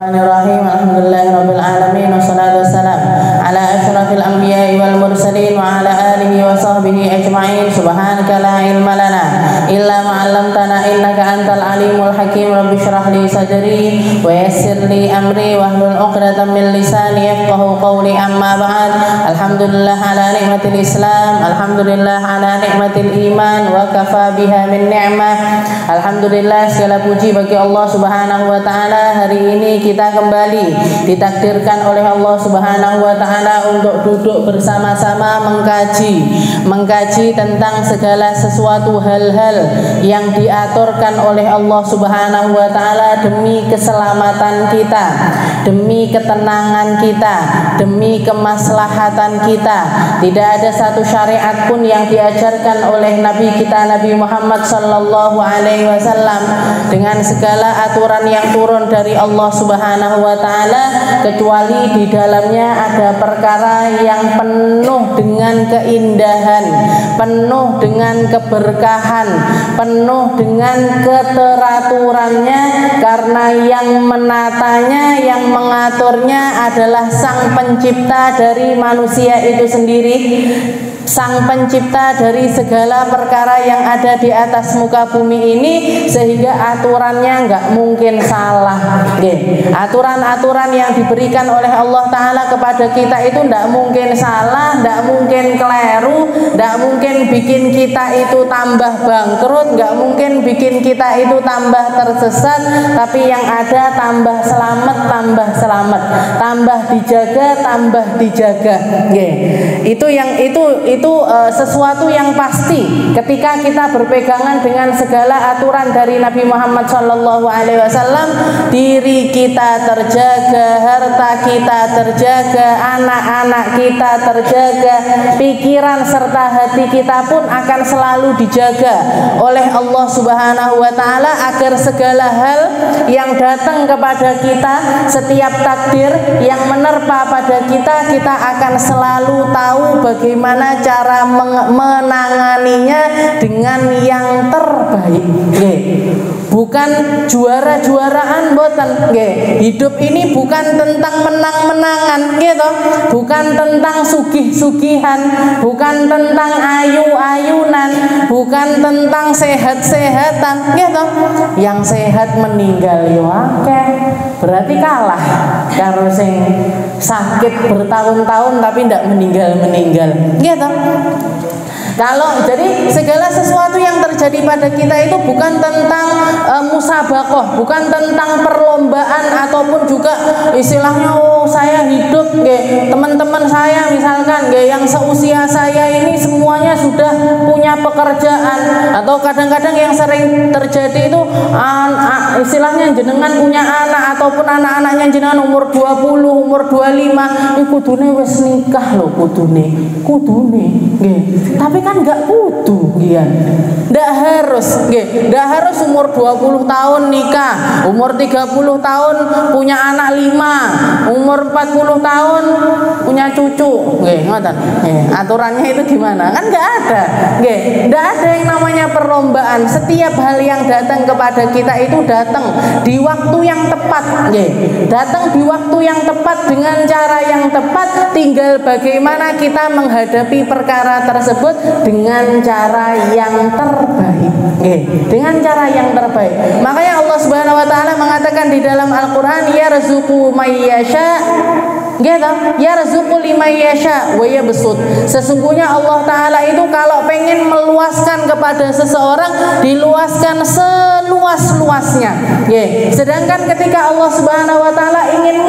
Bismillahirrahmanirrahim. Alhamdulillahirabbil alamin wassalatu wassalam ala asyrafil anbiya'i wal mursalin wa ala alihi wa sahbihi ajma'in. Subhanaka la ilma lana illa ma 'allamtana innaka antal alimul hakim. Rabbi shrah li sadri wa yassir li amri wahlul 'uqdatam min lisani yafqahu qawli. Amma ba'd. Alhamdulillah ala nikmatil Islam, alhamdulillah ala nikmatil iman wa kafa biha min ni'mah. Alhamdulillah, segala puji bagi Allah Subhanahu wa taala. Hari ini kita kembali ditakdirkan oleh Allah Subhanahu wa taala untuk duduk bersama-sama mengkaji tentang segala sesuatu hal-hal yang diaturkan oleh Allah Subhanahu wa taala demi keselamatan kita, demi ketenangan kita, demi kemaslahatan kita. Tidak ada satu syariat pun yang diajarkan oleh Nabi kita Nabi Muhammad sallallahu alaihi wasallam dengan segala aturan yang turun dari Allah Subhanahu wa taala kecuali di dalamnya ada perkara yang penuh dengan keindahan, penuh dengan keberkahan, penuh dengan keteraturannya, karena yang menatanya, yang mengaturnya adalah Sang Pencipta dari manusia itu sendiri, Sang Pencipta dari segala perkara yang ada di atas muka bumi ini, sehingga aturannya nggak mungkin salah. Aturan-aturan yang diberikan oleh Allah Ta'ala kepada kita itu nggak mungkin salah, nggak mungkin keliru, nggak mungkin bikin kita itu tambah bangkrut, nggak mungkin bikin kita itu tambah tersesat, tapi yang ada tambah selamat, tambah dijaga. Itu sesuatu yang pasti ketika kita berpegangan dengan segala aturan dari Nabi Muhammad sallallahu alaihi wasallam. Diri kita terjaga, harta kita terjaga, anak-anak kita terjaga, pikiran serta hati kita pun akan selalu dijaga oleh Allah Subhanahu wa taala, agar segala hal yang datang kepada kita, setiap takdir yang menerpa pada kita, kita akan selalu tahu bagaimana cara menanganinya dengan yang terbaik. Bukan juara-juaraan boten. Hidup ini bukan tentang menang-menangan gitu, bukan tentang sugih-sugihan, bukan tentang ayu-ayunan, bukan tentang sehat-sehatan gitu. Yang sehat meninggal yo akeh, berarti kalah karo sing sakit bertahun-tahun tapi ndak meninggal gitu. Kalau jadi segala sesuatu yang terjadi pada kita itu bukan tentang musabaqah, bukan tentang perlombaan, ataupun juga istilahnya saya hidup teman-teman saya misalkan yang seusia saya ini semuanya sudah punya pekerjaan, atau kadang-kadang yang sering terjadi itu istilahnya jenengan punya anak ataupun anak-anaknya jenengan umur 20, umur 25, kudune wis nikah lho, kudune tapi kan nggak kudu nggak harus umur 20 tahun nikah, umur 30 tahun punya anak 5, umur 40 tahun punya cucu. Aturannya itu gimana? Kan nggak ada yang namanya perlombaan. Setiap hal yang datang kepada kita itu datang di waktu yang tepat, datang di waktu yang tepat dengan cara yang tepat. Tinggal bagaimana kita menghadapi perkara tersebut dengan cara yang terbaik. Dengan cara yang terbaik. Makanya Allah Subhanahu wa taala mengatakan di dalam Al-Qur'an, yarzuqu may yasha, yarzuqu liman yasha wa yabsut. Sesungguhnya Allah taala itu kalau pengen meluaskan kepada seseorang, diluaskan seluas-luasnya. Sedangkan ketika Allah Subhanahu wa taala ingin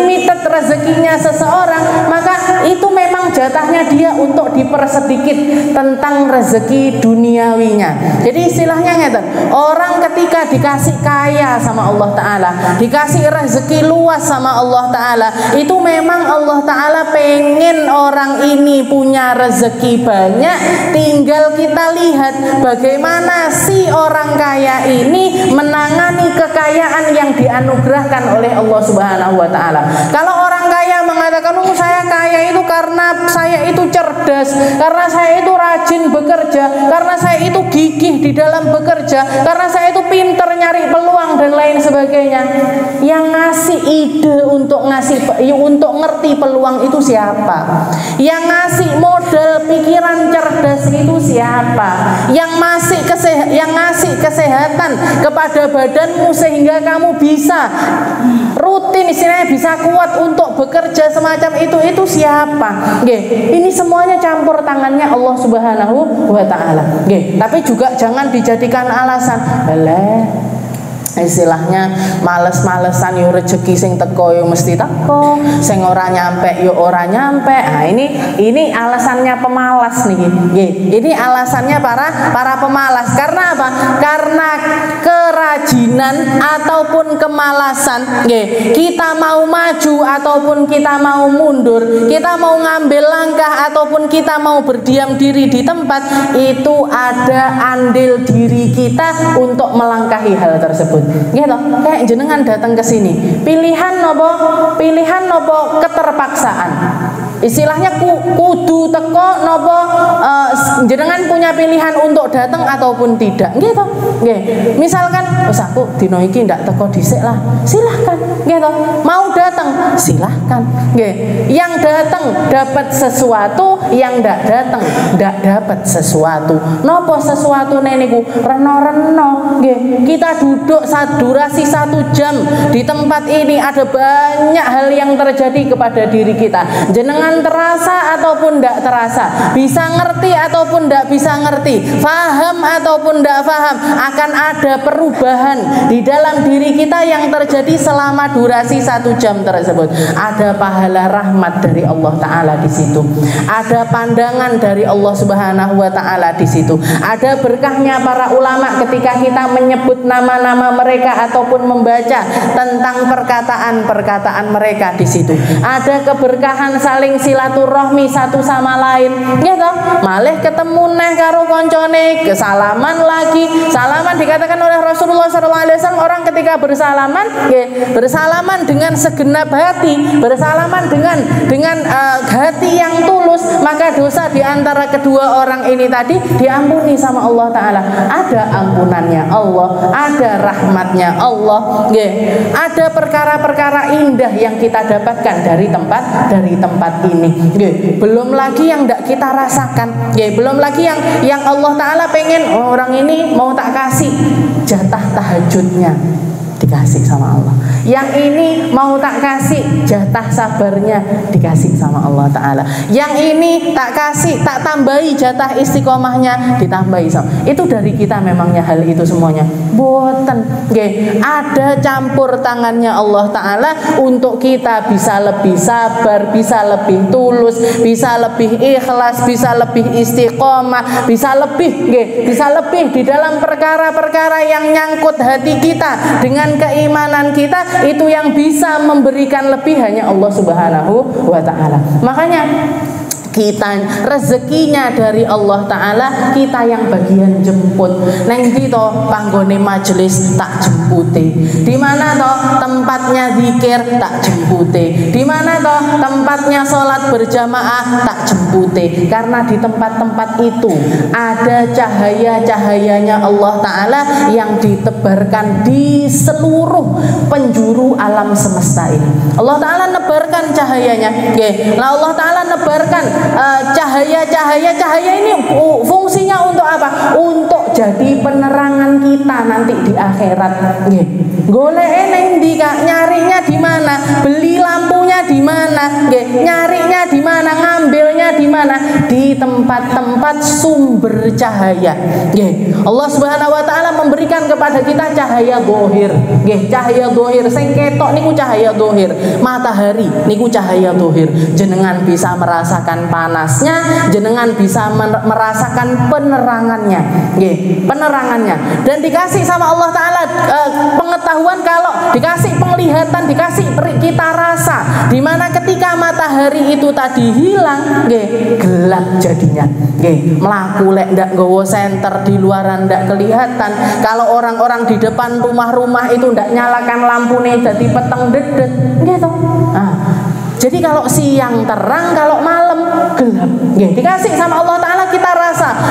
mitet rezekinya seseorang, maka itu memang jatahnya dia untuk dipersedikit tentang rezeki duniawinya. Jadi istilahnya ngeten, orang ketika dikasih kaya sama Allah taala, dikasih rezeki luas sama Allah taala, itu memang Allah taala pengen orang ini punya rezeki banyak. Tinggal kita lihat bagaimana si orang kaya ini menangani kekayaan yang dianugerahkan oleh Allah Subhanahu wa taala. Kalau orang kaya mengatakan, "Oh, saya kaya itu karena saya itu cerdas, karena saya itu rajin bekerja, karena saya itu gigih di dalam bekerja, karena saya itu pinter nyari peluang dan lain sebagainya." Yang ngasih ide untuk ngerti peluang itu siapa? Yang ngasih modal pikiran cerdas itu siapa? Yang ngasih kesehatan kepada badanmu sehingga kamu bisa rutin, istilahnya bisa kuat untuk bekerja semacam itu siapa? Ini semuanya campur tangannya Allah Subhanahu wa taala. Tapi juga jangan dijadikan alasan, istilahnya males-malesan yo rezeki sing teko yo mesti teko, sing ora nyampe yo ora nyampe. Nah, ini alasannya pemalas nih. Ini alasannya para pemalas. Karena apa? Karena kerajinan ataupun kemalasan. Kita mau maju ataupun kita mau mundur, kita mau ngambil langkah ataupun kita mau berdiam diri di tempat, itu ada andil diri kita untuk melangkahi hal tersebut. Gitu. Kayak jenengan datang ke sini, pilihan nopo keterpaksaan. Istilahnya kudu teko nopo, jenengan punya pilihan untuk datang ataupun tidak. Gitu. Misalkan wis aku dino iki ndak teko dhisik lah, silahkan. Gitu. Mau datang silahkan. Yang datang dapat sesuatu, yang ndak datang ndak dapat sesuatu. Nopo sesuatu niku? Reno-reno. Kita duduk durasi 1 jam di tempat ini, ada banyak hal yang terjadi kepada diri kita. Jenengan terasa ataupun tidak terasa, bisa ngerti ataupun tidak bisa ngerti, faham ataupun tidak faham, akan ada perubahan di dalam diri kita yang terjadi selama durasi 1 jam tersebut. Ada pahala rahmat dari Allah Ta'ala di situ, ada pandangan dari Allah Subhanahu wa Ta'ala di situ, ada berkahnya para ulama ketika kita menyebut nama-nama mereka ataupun membaca tentang perkataan-perkataan mereka di situ. Ada keberkahan saling silaturahmi satu sama lain, gitu. Malih ketemu neh karo koncone, kesalaman lagi. Salaman dikatakan oleh Rasulullah SAW, orang ketika bersalaman, bersalaman dengan segenap hati, bersalaman dengan hati yang tulus, maka dosa di antara kedua orang ini tadi diampuni sama Allah Ta'ala. Ada ampunannya Allah, ada rahmatnya Allah, ada perkara-perkara indah yang kita dapatkan dari tempat ini. Belum lagi yang tidak kita rasakan, belum lagi yang Allah Ta'ala pengen, orang ini mau tak kasih jatah tahajudnya, dikasih sama Allah. Yang ini mau tak kasih jatah sabarnya, dikasih sama Allah Ta'ala. Yang ini tak kasih, tak tambahi jatah istiqomahnya, ditambahi sama. Itu dari kita memangnya hal itu semuanya. Boten. Ada campur tangannya Allah Ta'ala untuk kita bisa lebih sabar, bisa lebih tulus, bisa lebih ikhlas, bisa lebih istiqomah, bisa lebih di dalam perkara-perkara yang nyangkut hati kita dengan keimanan kita. Itu yang bisa memberikan lebih hanya Allah Subhanahu wa Ta'ala. Makanya kita rezekinya dari Allah Ta'ala, kita yang bagian jemput. Neng di to panggone majelis tak jempute, di mana toh tempatnya zikir tak jempute, di mana toh tempatnya sholat berjamaah tak jempute. Karena di tempat-tempat itu ada cahaya-cahayanya Allah Ta'ala yang ditebarkan di seluruh penjuru alam semesta ini. Allah Ta'ala nebarkan cahayanya. Allah Ta'ala nebarkan cahaya ini fungsinya untuk apa? Untuk jadi penerangan kita nanti di akhirat. Golek neng di nyarinya di mana? Beli lampunya di mana? Nyarinya di mana? Ngambilnya di mana? Di tempat-tempat sumber cahaya. Allah Subhanahu wa Ta'ala memberikan kepada kita cahaya dohir. Cahaya dohir sing ketok niku cahaya dohir. Matahari niku cahaya dohir. Jenengan bisa merasakan panasnya, jenengan bisa merasakan penerangannya, penerangannya. Dan dikasih sama Allah Ta'ala pengetahuan, kalau dikasih penglihatan, dikasih kita rasa, dimana ketika matahari itu tadi hilang, gelap jadinya. Melaku lek ndak nggawa senter di luaran ndak kelihatan. Kalau orang-orang di depan rumah-rumah itu ndak nyalakan lampune dadi peteng dedet, gitu. Jadi kalau siang terang, kalau malam gelap. Dikasih sama Allah Ta'ala, kita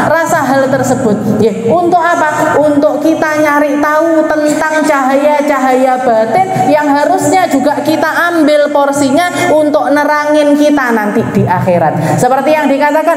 rasa hal tersebut. Untuk apa? Untuk kita nyari tahu tentang cahaya-cahaya batin yang harusnya juga kita ambil porsinya untuk nerangin kita nanti di akhirat. Seperti yang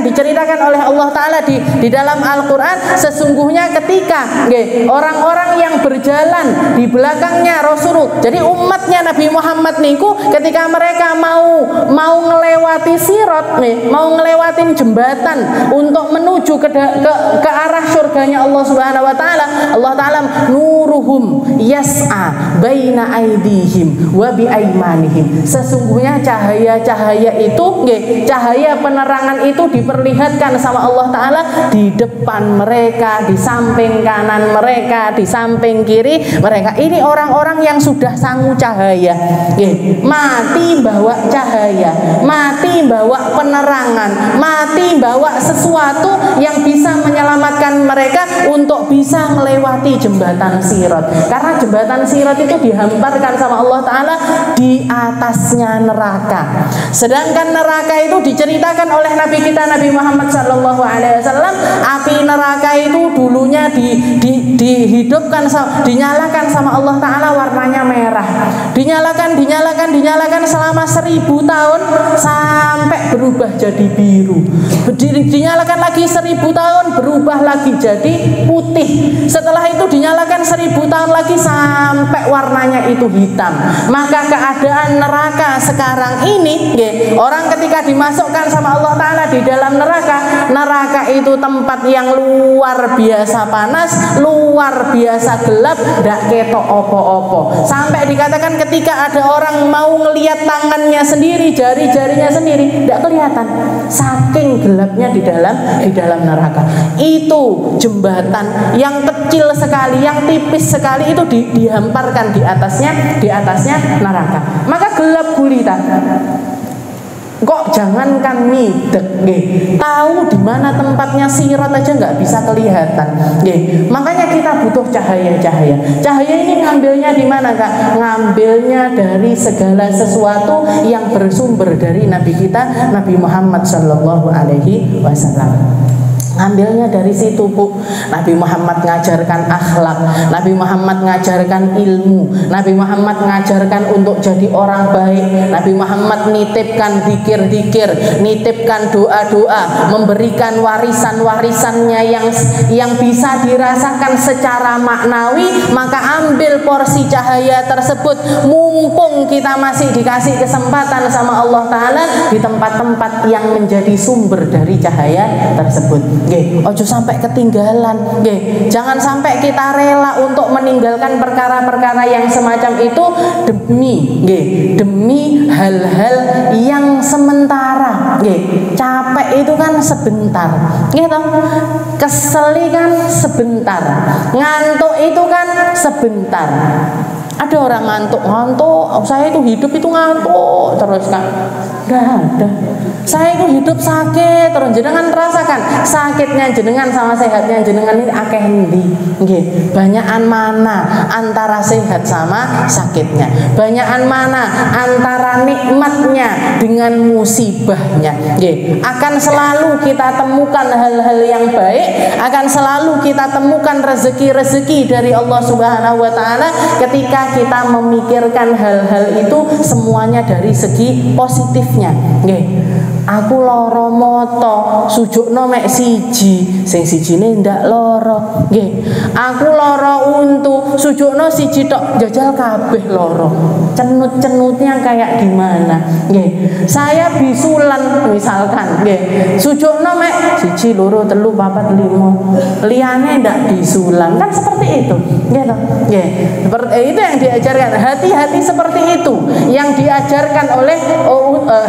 diceritakan oleh Allah Ta'ala di dalam Al-Quran, sesungguhnya ketika orang-orang yang berjalan di belakangnya Rasulullah, jadi umatnya Nabi Muhammad niku, ketika mereka mau ngelewati sirat, mau ngelewatin jembatan untuk menuju ke arah surganya Allah Subhanahu wa Ta'ala, Allah Ta'ala nuruhum yas'a baina aidihim wa bi aimanihim. Sesungguhnya cahaya-cahaya itu, cahaya penerangan itu diperlihatkan sama Allah Ta'ala di depan mereka, di samping kanan mereka, di samping kiri mereka. Ini orang-orang yang sudah sangu cahaya, mati bawa cahaya, mati bawa penerangan, mati bawa sesuatu yang bisa menyelamatkan mereka untuk bisa melewati jembatan sirat. Karena jembatan sirat itu dihamparkan sama Allah Ta'ala di atasnya neraka. Sedangkan neraka itu diceritakan oleh Nabi kita Nabi Muhammad SAW, api neraka itu dulunya dihidupkan, dinyalakan sama Allah Ta'ala, warnanya merah. Dinyalakan selama 1000 tahun sampai berubah jadi biru. Dinyalakan lagi 1000 tahun, berubah lagi jadi putih. Setelah itu dinyalakan 1000 tahun lagi sampai warnanya itu hitam. Maka keadaan neraka sekarang ini, orang ketika dimasukkan sama Allah Ta'ala di dalam neraka itu tempat yang luar biasa panas, luar biasa gelap, ndak ketok opo-opo. Sampai dikatakan ketika ada orang mau ngelihat tangannya sendiri, jari-jarinya sendiri, ndak kelihatan, saking gelapnya di dalam neraka. Itu jembatan yang kecil sekali, yang tipis sekali, itu dihamparkan di atasnya neraka. Maka gelap gulita. Kok jangankan midek, tahu di mana tempatnya sirat aja nggak bisa kelihatan. Makanya kita butuh cahaya-cahaya. Cahaya ini ngambilnya di mana, Kak? Ngambilnya dari segala sesuatu yang bersumber dari Nabi kita Nabi Muhammad SAW. Ngambilnya dari situ, Bu. Nabi Muhammad ngajarkan akhlak, Nabi Muhammad ngajarkan ilmu, Nabi Muhammad ngajarkan untuk jadi orang baik, Nabi Muhammad nitipkan zikir-zikir, nitipkan doa-doa, memberikan warisan-warisannya yang bisa dirasakan secara maknawi. Maka ambil porsi cahaya tersebut, mumpung kita masih dikasih kesempatan sama Allah Ta'ala di tempat-tempat yang menjadi sumber dari cahaya tersebut. Ojo sampai ketinggalan. Jangan sampai kita rela untuk meninggalkan perkara-perkara yang semacam itu demi hal-hal yang sementara. Capek itu kan sebentar, kesel kan sebentar, ngantuk itu kan sebentar. Ada orang ngantuk, saya itu hidup itu ngantuk terus, Kak. Nggak ada. Saya itu hidup sakit terus. Jenengan rasakan sakitnya jenengan sama sehatnya jenengan ini akeh endi? Banyakan mana antara sehat sama sakitnya? Banyakan mana antara nikmatnya dengan musibahnya? Akan selalu kita temukan hal-hal yang baik, akan selalu kita temukan rezeki-rezeki dari Allah Subhanahu wa Ta'ala ketika kita memikirkan hal-hal itu semuanya dari segi positifnya. Aku loro moto, sujukno mek siji, sing sijine ndak loro. Aku loro untu, sujukno siji tok, jajal kabeh loro. Cenut-cenutnya kayak gimana? Saya bisulan misalkan, sujukno mek siji, loro, telu, papat, limo, liyane ndak bisulan. Kan seperti itu, seperti itu yang diajarkan. Hati-hati seperti itu yang diajarkan oleh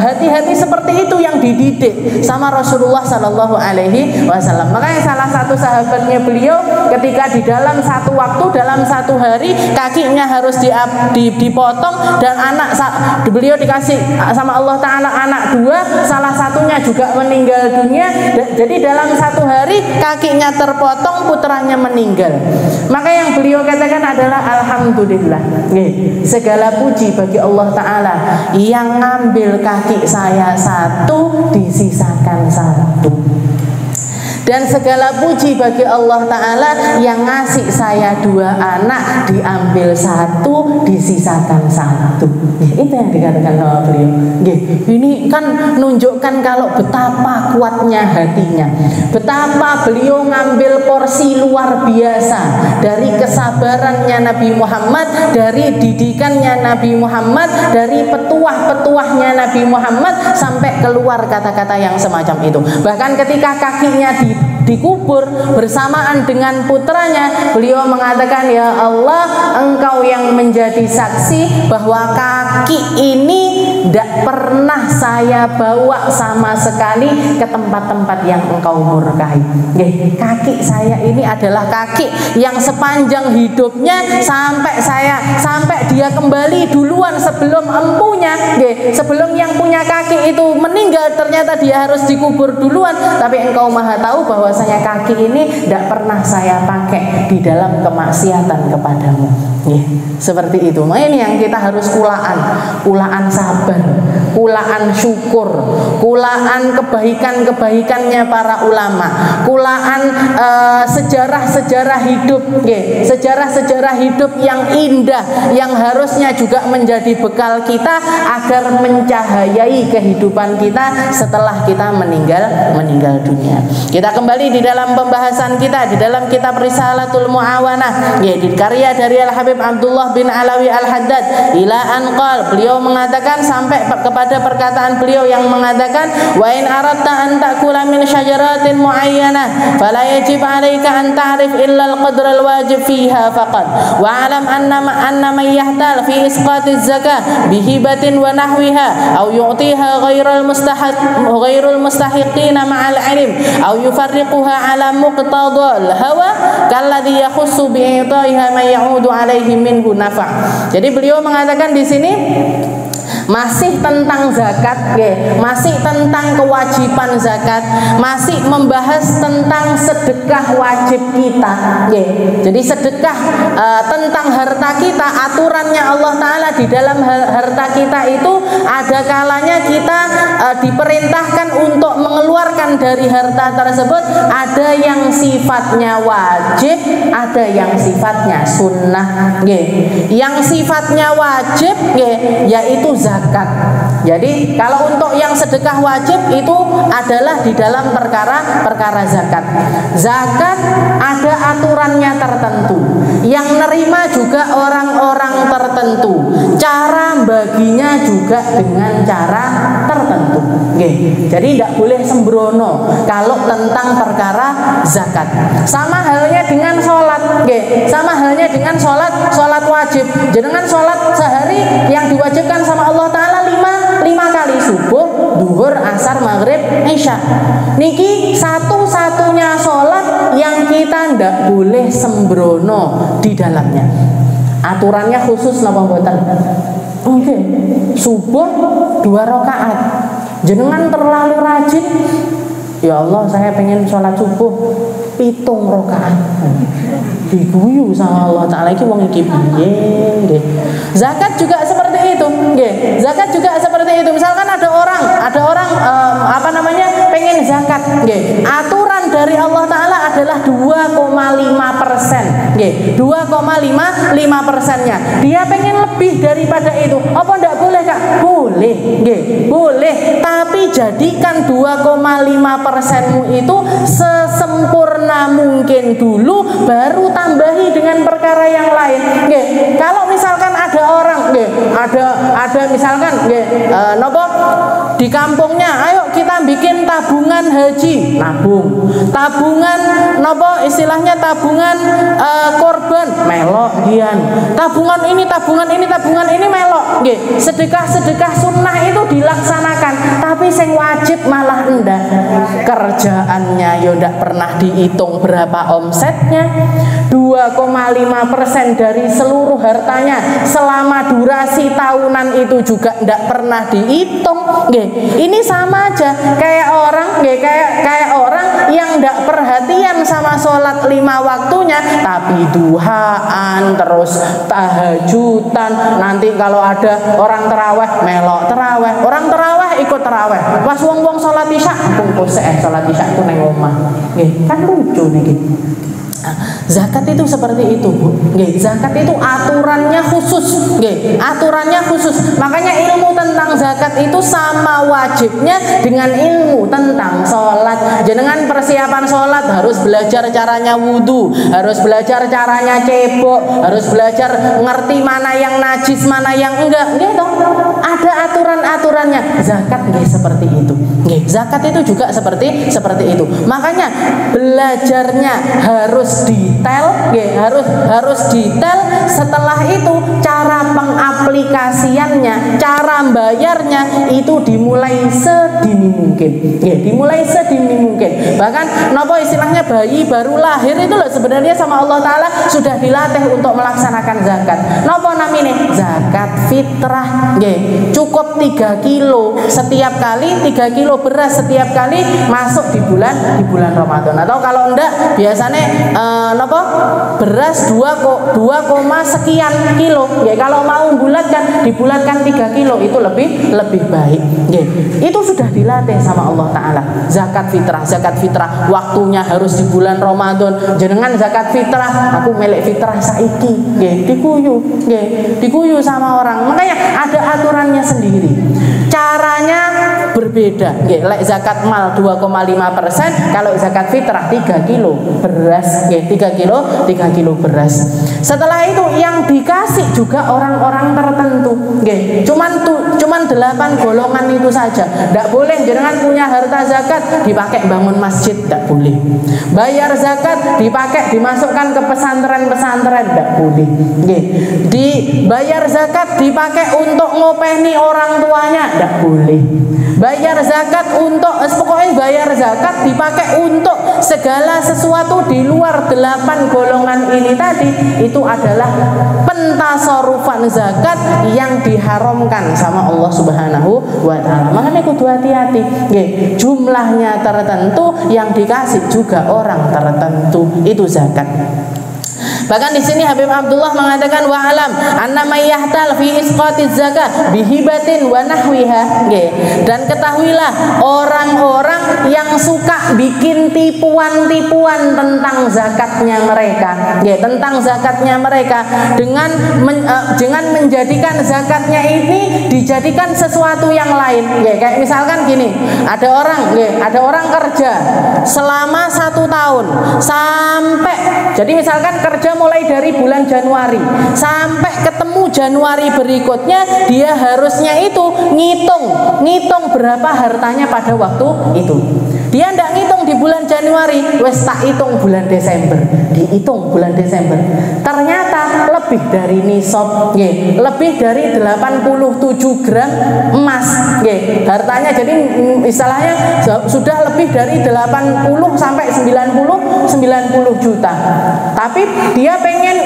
hati-hati seperti itu yang dididik sama Rasulullah Sallallahu Alaihi Wasallam. Makanya salah satu sahabatnya beliau ketika di dalam satu waktu, dalam satu hari kakinya harus dipotong dan beliau dikasih sama Allah Ta'ala anak 2, salah satunya juga meninggal dunia. Jadi dalam satu hari kakinya terpotong, putranya meninggal. Maka yang beliau katakan adalah alhamdulillah. Alhamdulillah, segala puji bagi Allah Ta'ala yang ngambil kaki saya satu, disisakan satu. Dan segala puji bagi Allah Ta'ala yang ngasih saya 2 anak, diambil satu, disisakan satu. Itu yang dikatakan sama beliau. Ini kan menunjukkan kalau betapa kuatnya hatinya, betapa beliau ngambil porsi luar biasa dari kesabarannya Nabi Muhammad, dari didikannya Nabi Muhammad, dari petuah-petuahnya Nabi Muhammad, sampai keluar kata-kata yang semacam itu. Bahkan ketika kakinya dikubur bersamaan dengan putranya, beliau mengatakan, ya Allah, Engkau yang menjadi saksi bahwa kaki ini tidak pernah saya bawa sama sekali ke tempat-tempat yang Engkau murkai. Kaki saya ini adalah kaki yang sepanjang hidupnya sampai dia kembali duluan sebelum empunya, sebelum yang punya kaki itu meninggal, ternyata dia harus dikubur duluan. Tapi Engkau Maha tahu bahwasanya kaki ini tidak pernah saya pakai di dalam kemaksiatan kepadamu. Seperti itu. Nah, ini yang kita harus kulaan sabar, kulaan syukur, kulaan kebaikan-kebaikannya para ulama, kulaan sejarah-sejarah hidup, sejarah-sejarah hidup yang indah, yang harusnya juga menjadi bekal kita agar mencahayai kehidupan kita setelah kita meninggal dunia. Kita kembali di dalam pembahasan kita di dalam kitab Risalatul Muawanah, di karya dari Al Habib Abdullah bin Alawi Al Haddad, ila anqal, beliau mengatakan sampai kepada perkataan beliau yang mengatakan, wa in aradta an ta'kula min syajaratin muayyanah fala yajib 'alaika an ta'rif illa al-qadra al-wajib fiha faqat wa 'alam anna man yahtal fi isqatiz zakah bihibatin wa nahwiha aw yu'tiha ghairul mustahiqina ma'al 'ilm aw yufarriquha 'ala muqtadal hawa kalladhi yakhussu bi'itaiha man ya'udu 'alaihi minhu nafa'. Jadi beliau mengatakan di sini masih tentang zakat, masih tentang kewajiban zakat, masih membahas tentang sedekah wajib kita. Jadi sedekah tentang harta kita, aturannya Allah Ta'ala di dalam harta kita itu ada kalanya kita diperintahkan untuk mengeluarkan dari harta tersebut, ada yang sifatnya wajib, ada yang sifatnya sunnah. Yang sifatnya wajib yaitu zakat. Jadi kalau untuk yang sedekah wajib itu adalah di dalam perkara zakat. Zakat ada aturannya tertentu, yang nerima juga orang-orang tertentu, cara baginya juga dengan cara tertentu. Jadi tidak boleh sembrono kalau tentang perkara zakat. Sama halnya dengan sholat, sama halnya dengan sholat wajib. Jenengan sholat sehari yang diwajibkan sama Allah Ta'ala 5 kali, subuh, duhur, asar, maghrib, isya. Niki satu-satunya sholat yang kita ndak boleh sembrono di dalamnya. Aturannya khusus napa mboten? Subuh 2 rakaat. Jenengan terlalu rajin, ya Allah saya pengen sholat subuh 7 rakaat. Diguyu sama Allah Ta'ala, iki wong iki piye. Zakat juga seperti itu, zakat juga seperti itu. Misalkan ada orang pengen zakat, aturan dari Allah Ta'ala adalah 2,5%, 2,5%-nya. Dia pengen lebih daripada itu, apa ndak boleh Kak? Boleh, boleh. Tapi jadikan 2,5%-mu itu sesempurna mungkin dulu, baru tambahi dengan perkara yang lain. Kalau misalkan ada orang, ada misalkan, di kampungnya, ayo kita bikin tabungan haji, tabungan istilahnya tabungan korban, melok dian, tabungan ini melok, sedekah sunnah itu dilaksanakan, tapi sing wajib malah enggak. Kerjaannya ya ndak pernah dihitung berapa omsetnya, 2,5% dari seluruh hartanya selama durasi tahunan itu juga ndak pernah dihitung. Ini sama aja kayak orang yang ndak perhatian sama sholat 5 waktunya, tapi duhaan terus tahajudan. Nanti kalau ada orang terawih melok terawih, orang terawih ikut terawih. Pas wong-wong sholat isya, bungkus sholat isya itu neng omah. Nggih, kan lucu nih. Zakat itu seperti itu, Bu. Nggih, zakat itu aturannya khusus, nggih, aturannya khusus. Makanya ilmu tentang zakat itu sama wajibnya dengan ilmu tentang sholat. Jenengan persiapan sholat harus belajar caranya wudhu, harus belajar caranya cebok, harus belajar ngerti mana yang najis, mana yang enggak, gitu. Ada aturan-aturannya. Zakat nggih seperti itu. Nggih, zakat itu juga seperti itu. Makanya belajarnya harus detail, harus detail. Setelah itu cara pengaplikasiannya, cara bayarnya itu dimulai sedini mungkin. Dimulai sedini mungkin. Bahkan nopo istilahnya bayi baru lahir itu loh sebenarnya sama Allah Ta'ala sudah dilatih untuk melaksanakan zakat. Nopo namine? Zakat fitrah. Cukup 3 kilo setiap kali, 3 kilo beras setiap kali masuk di bulan Ramadan. Atau kalau enggak biasanya beras 2, sekian kilo. Kalau mau dibulatkan 3 kilo itu lebih baik. Itu sudah dilatih sama Allah Ta'ala. Zakat fitrah waktunya harus di bulan Ramadan. Jenengan zakat fitrah, aku melek fitrah saiki, diguyu sama orang. Makanya ada aturannya sendiri. Caranya berbeda. Lek zakat mal 2,5%, kalau zakat fitrah 3 kilo beras, 3 kilo beras. Setelah itu yang dikasih juga orang-orang tertentu. Cuman 8 golongan itu saja. Tidak boleh jenengan punya harta zakat dipakai bangun masjid, tidak boleh. Bayar zakat dipakai dimasukkan ke pesantren-pesantren, tidak boleh. Dibayar zakat dipakai untuk ngopeni orang tuanya, tidak boleh. Bayar zakat pokoknya bayar zakat dipakai untuk segala sesuatu di luar 8 golongan ini tadi, itu adalah pentasarufan zakat yang diharamkan sama Allah Subhanahu wa Ta'ala. Makanya kudu hati-hati. Jumlahnya tertentu, yang dikasih juga orang tertentu, itu zakat. Bahkan di sini Habib Abdullah mengatakan wa alam anna may yahtal fi isqatiz zakat bihibatin wa nahwiha. Dan ketahuilah orang-orang yang suka bikin tipuan-tipuan tentang zakatnya mereka, tentang zakatnya mereka dengan menjadikan zakatnya ini dijadikan sesuatu yang lain. Kayak misalkan gini, ada orang kerja selama 1 tahun sampai, jadi misalkan kerja mulai dari bulan Januari sampai ketemu Januari berikutnya, dia harusnya itu ngitung berapa hartanya pada waktu itu. Dia tidak ngitung di bulan Januari, wes tak hitung bulan Desember, dihitung bulan Desember. Ternyata lebih dari nisab, lebih dari 87 gram emas, hartanya. Jadi istilahnya sudah lebih dari 80 sampai 90 juta. Tapi dia pengen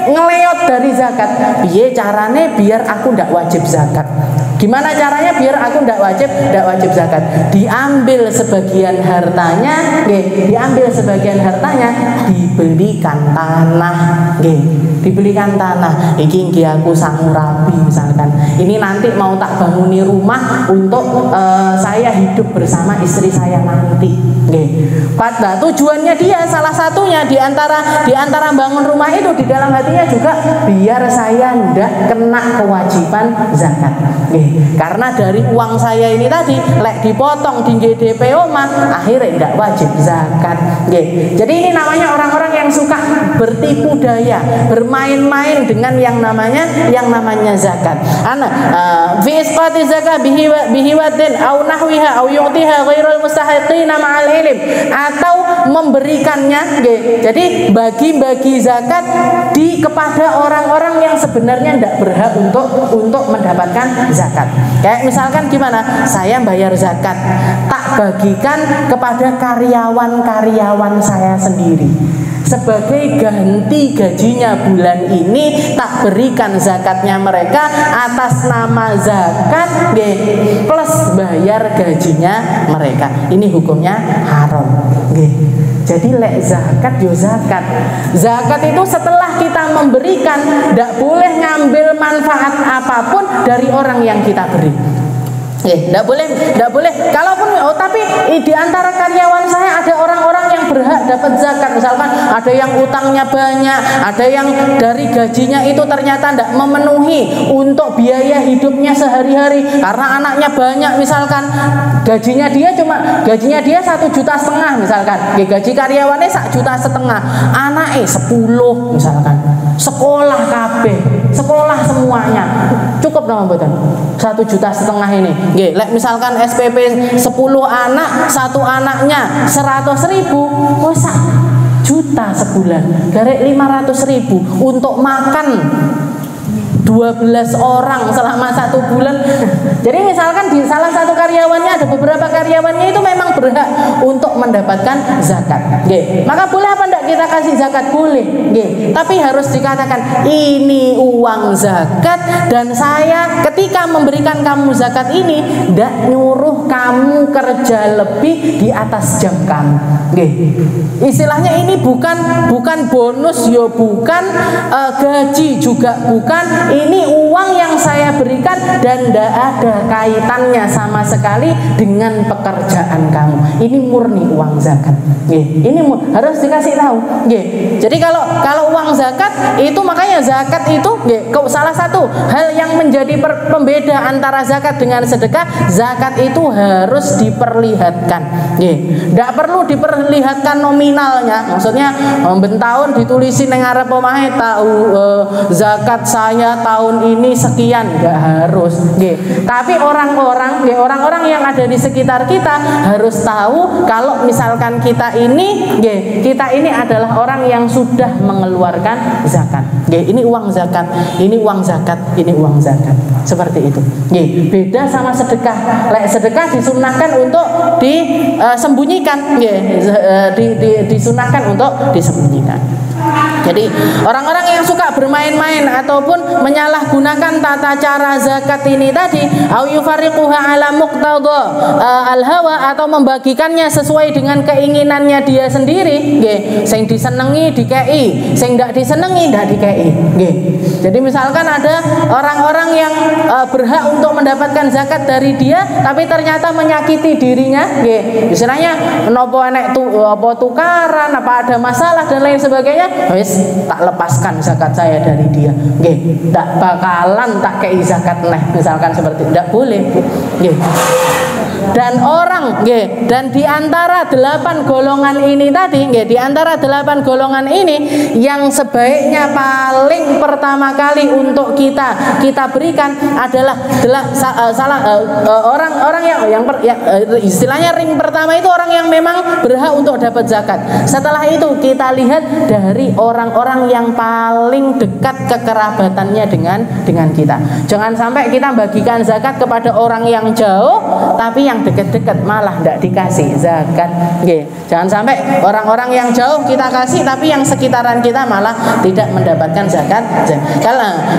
ngeleot dari zakat. Biar carane biar aku tidak wajib zakat. Gimana caranya biar aku tidak wajib zakat? Diambil sebagian hartanya, dibelikan tanah, dibelikan tanah. Iki aku sangu rabi misalkan. Ini nanti mau tak banguni rumah untuk saya hidup bersama istri saya nanti. Pada tujuannya dia salah satunya di antara bangun rumah itu, di dalam hatinya juga biar saya tidak kena kewajiban zakat. Karena dari uang saya ini tadi lek dipotong di DP omah akhirnya tidak wajib zakat. Jadi ini namanya orang-orang yang suka bertipu daya, bermain-main dengan yang namanya zakat. Fi isqati zakat bihiwatin au nahwiha au yu'tiha ghairul mustahiqina ma'al ilm, atau memberikannya, jadi bagi-bagi zakat kepada orang-orang yang sebenarnya tidak berhak untuk mendapatkan zakat. Kayak misalkan gimana? Saya bayar zakat, tak bagikan kepada karyawan-karyawan saya sendiri. sebagai ganti gajinya bulan ini tak berikan zakatnya mereka atas nama zakat nggih plus bayar gajinya mereka. Ini hukumnya haram nggih. Jadi lek zakat yo zakat. Zakat itu setelah kita memberikan tidak boleh ngambil manfaat apapun dari orang yang kita beri. Tidak boleh. Kalaupun, tapi di antara karyawan saya ada orang-orang yang berhak dapat zakat. Misalkan ada yang utangnya banyak, ada yang dari gajinya itu ternyata tidak memenuhi untuk biaya hidupnya sehari-hari karena anaknya banyak. Misalkan gajinya dia 1,5 juta misalkan. Gaji karyawannya 1,5 juta, anaknya 10 misalkan. Sekolah kabeh, sekolah semuanya. Cukup nama mboten? 1,5 juta ini. Nggih, lek misalkan SPP 10 anak, satu anaknya 100.000, wes 1 juta sebulan. Garek 500.000 untuk makan 12 orang selama 1 bulan. Jadi misalkan di salah satu karyawannya, ada beberapa karyawannya itu memang berhak untuk mendapatkan zakat. Nggih. Maka boleh apa enggak kita kasih zakat? Boleh. Nggih. Tapi harus dikatakan ini uang zakat dan saya ketika memberikan kamu zakat ini enggak nyuruh kamu kerja lebih di atas jam kamu. Nggih. Istilahnya ini bukan bonus ya, bukan gaji juga bukan. Ini uang yang saya berikan dan tidak ada kaitannya sama sekali dengan pekerjaan kamu. Ini murni uang zakat. Ini harus dikasih tahu. Jadi kalau uang zakat itu, makanya zakat itu salah satu hal yang menjadi pembeda antara zakat dengan sedekah. Zakat itu harus diperlihatkan. Tidak perlu diperlihatkan nominalnya. Maksudnya bentahun ditulisin nang arep omahe tahu zakat saya tahun ini sekian, nggak harus. Tapi orang-orang yang ada di sekitar kita harus tahu kalau misalkan kita ini adalah orang yang sudah mengeluarkan zakat. Ini uang zakat, ini uang zakat, ini uang zakat. Seperti itu. Beda sama sedekah. Sedekah disunahkan untuk disembunyikan. Disunahkan untuk disembunyikan. Jadi orang-orang yang suka bermain-main ataupun menyalahgunakan tata cara zakat ini tadi, au yufariquha ala muqtada al-hawa, atau membagikannya sesuai dengan keinginannya dia sendiri, nggih. Sing disenengi dikei, sing ndak disenengi ndak dikei, nggih. Jadi misalkan ada orang-orang yang berhak untuk mendapatkan zakat dari dia tapi ternyata menyakiti dirinya, nggih. Istilahnya menapa enek tukaran, apa ada masalah dan lain sebagainya, wis tak lepaskan zakat saya dari dia, nggih. Tak bakalan tak kei zakat misalkan seperti itu, tidak boleh, nggih. Dan orang, nggih, dan di antara 8 golongan ini tadi, nggih, di antara 8 golongan ini yang sebaiknya paling pertama kali untuk kita berikan adalah orang-orang yang istilahnya ring pertama itu orang yang memang berhak untuk dapat zakat. Setelah itu kita lihat dari orang-orang yang paling dekat kekerabatannya dengan kita. Jangan sampai kita bagikan zakat kepada orang yang jauh tapi yang dekat-dekat malah tidak dikasih zakat. Jangan sampai orang-orang yang jauh kita kasih tapi yang sekitaran kita malah tidak mendapatkan zakat.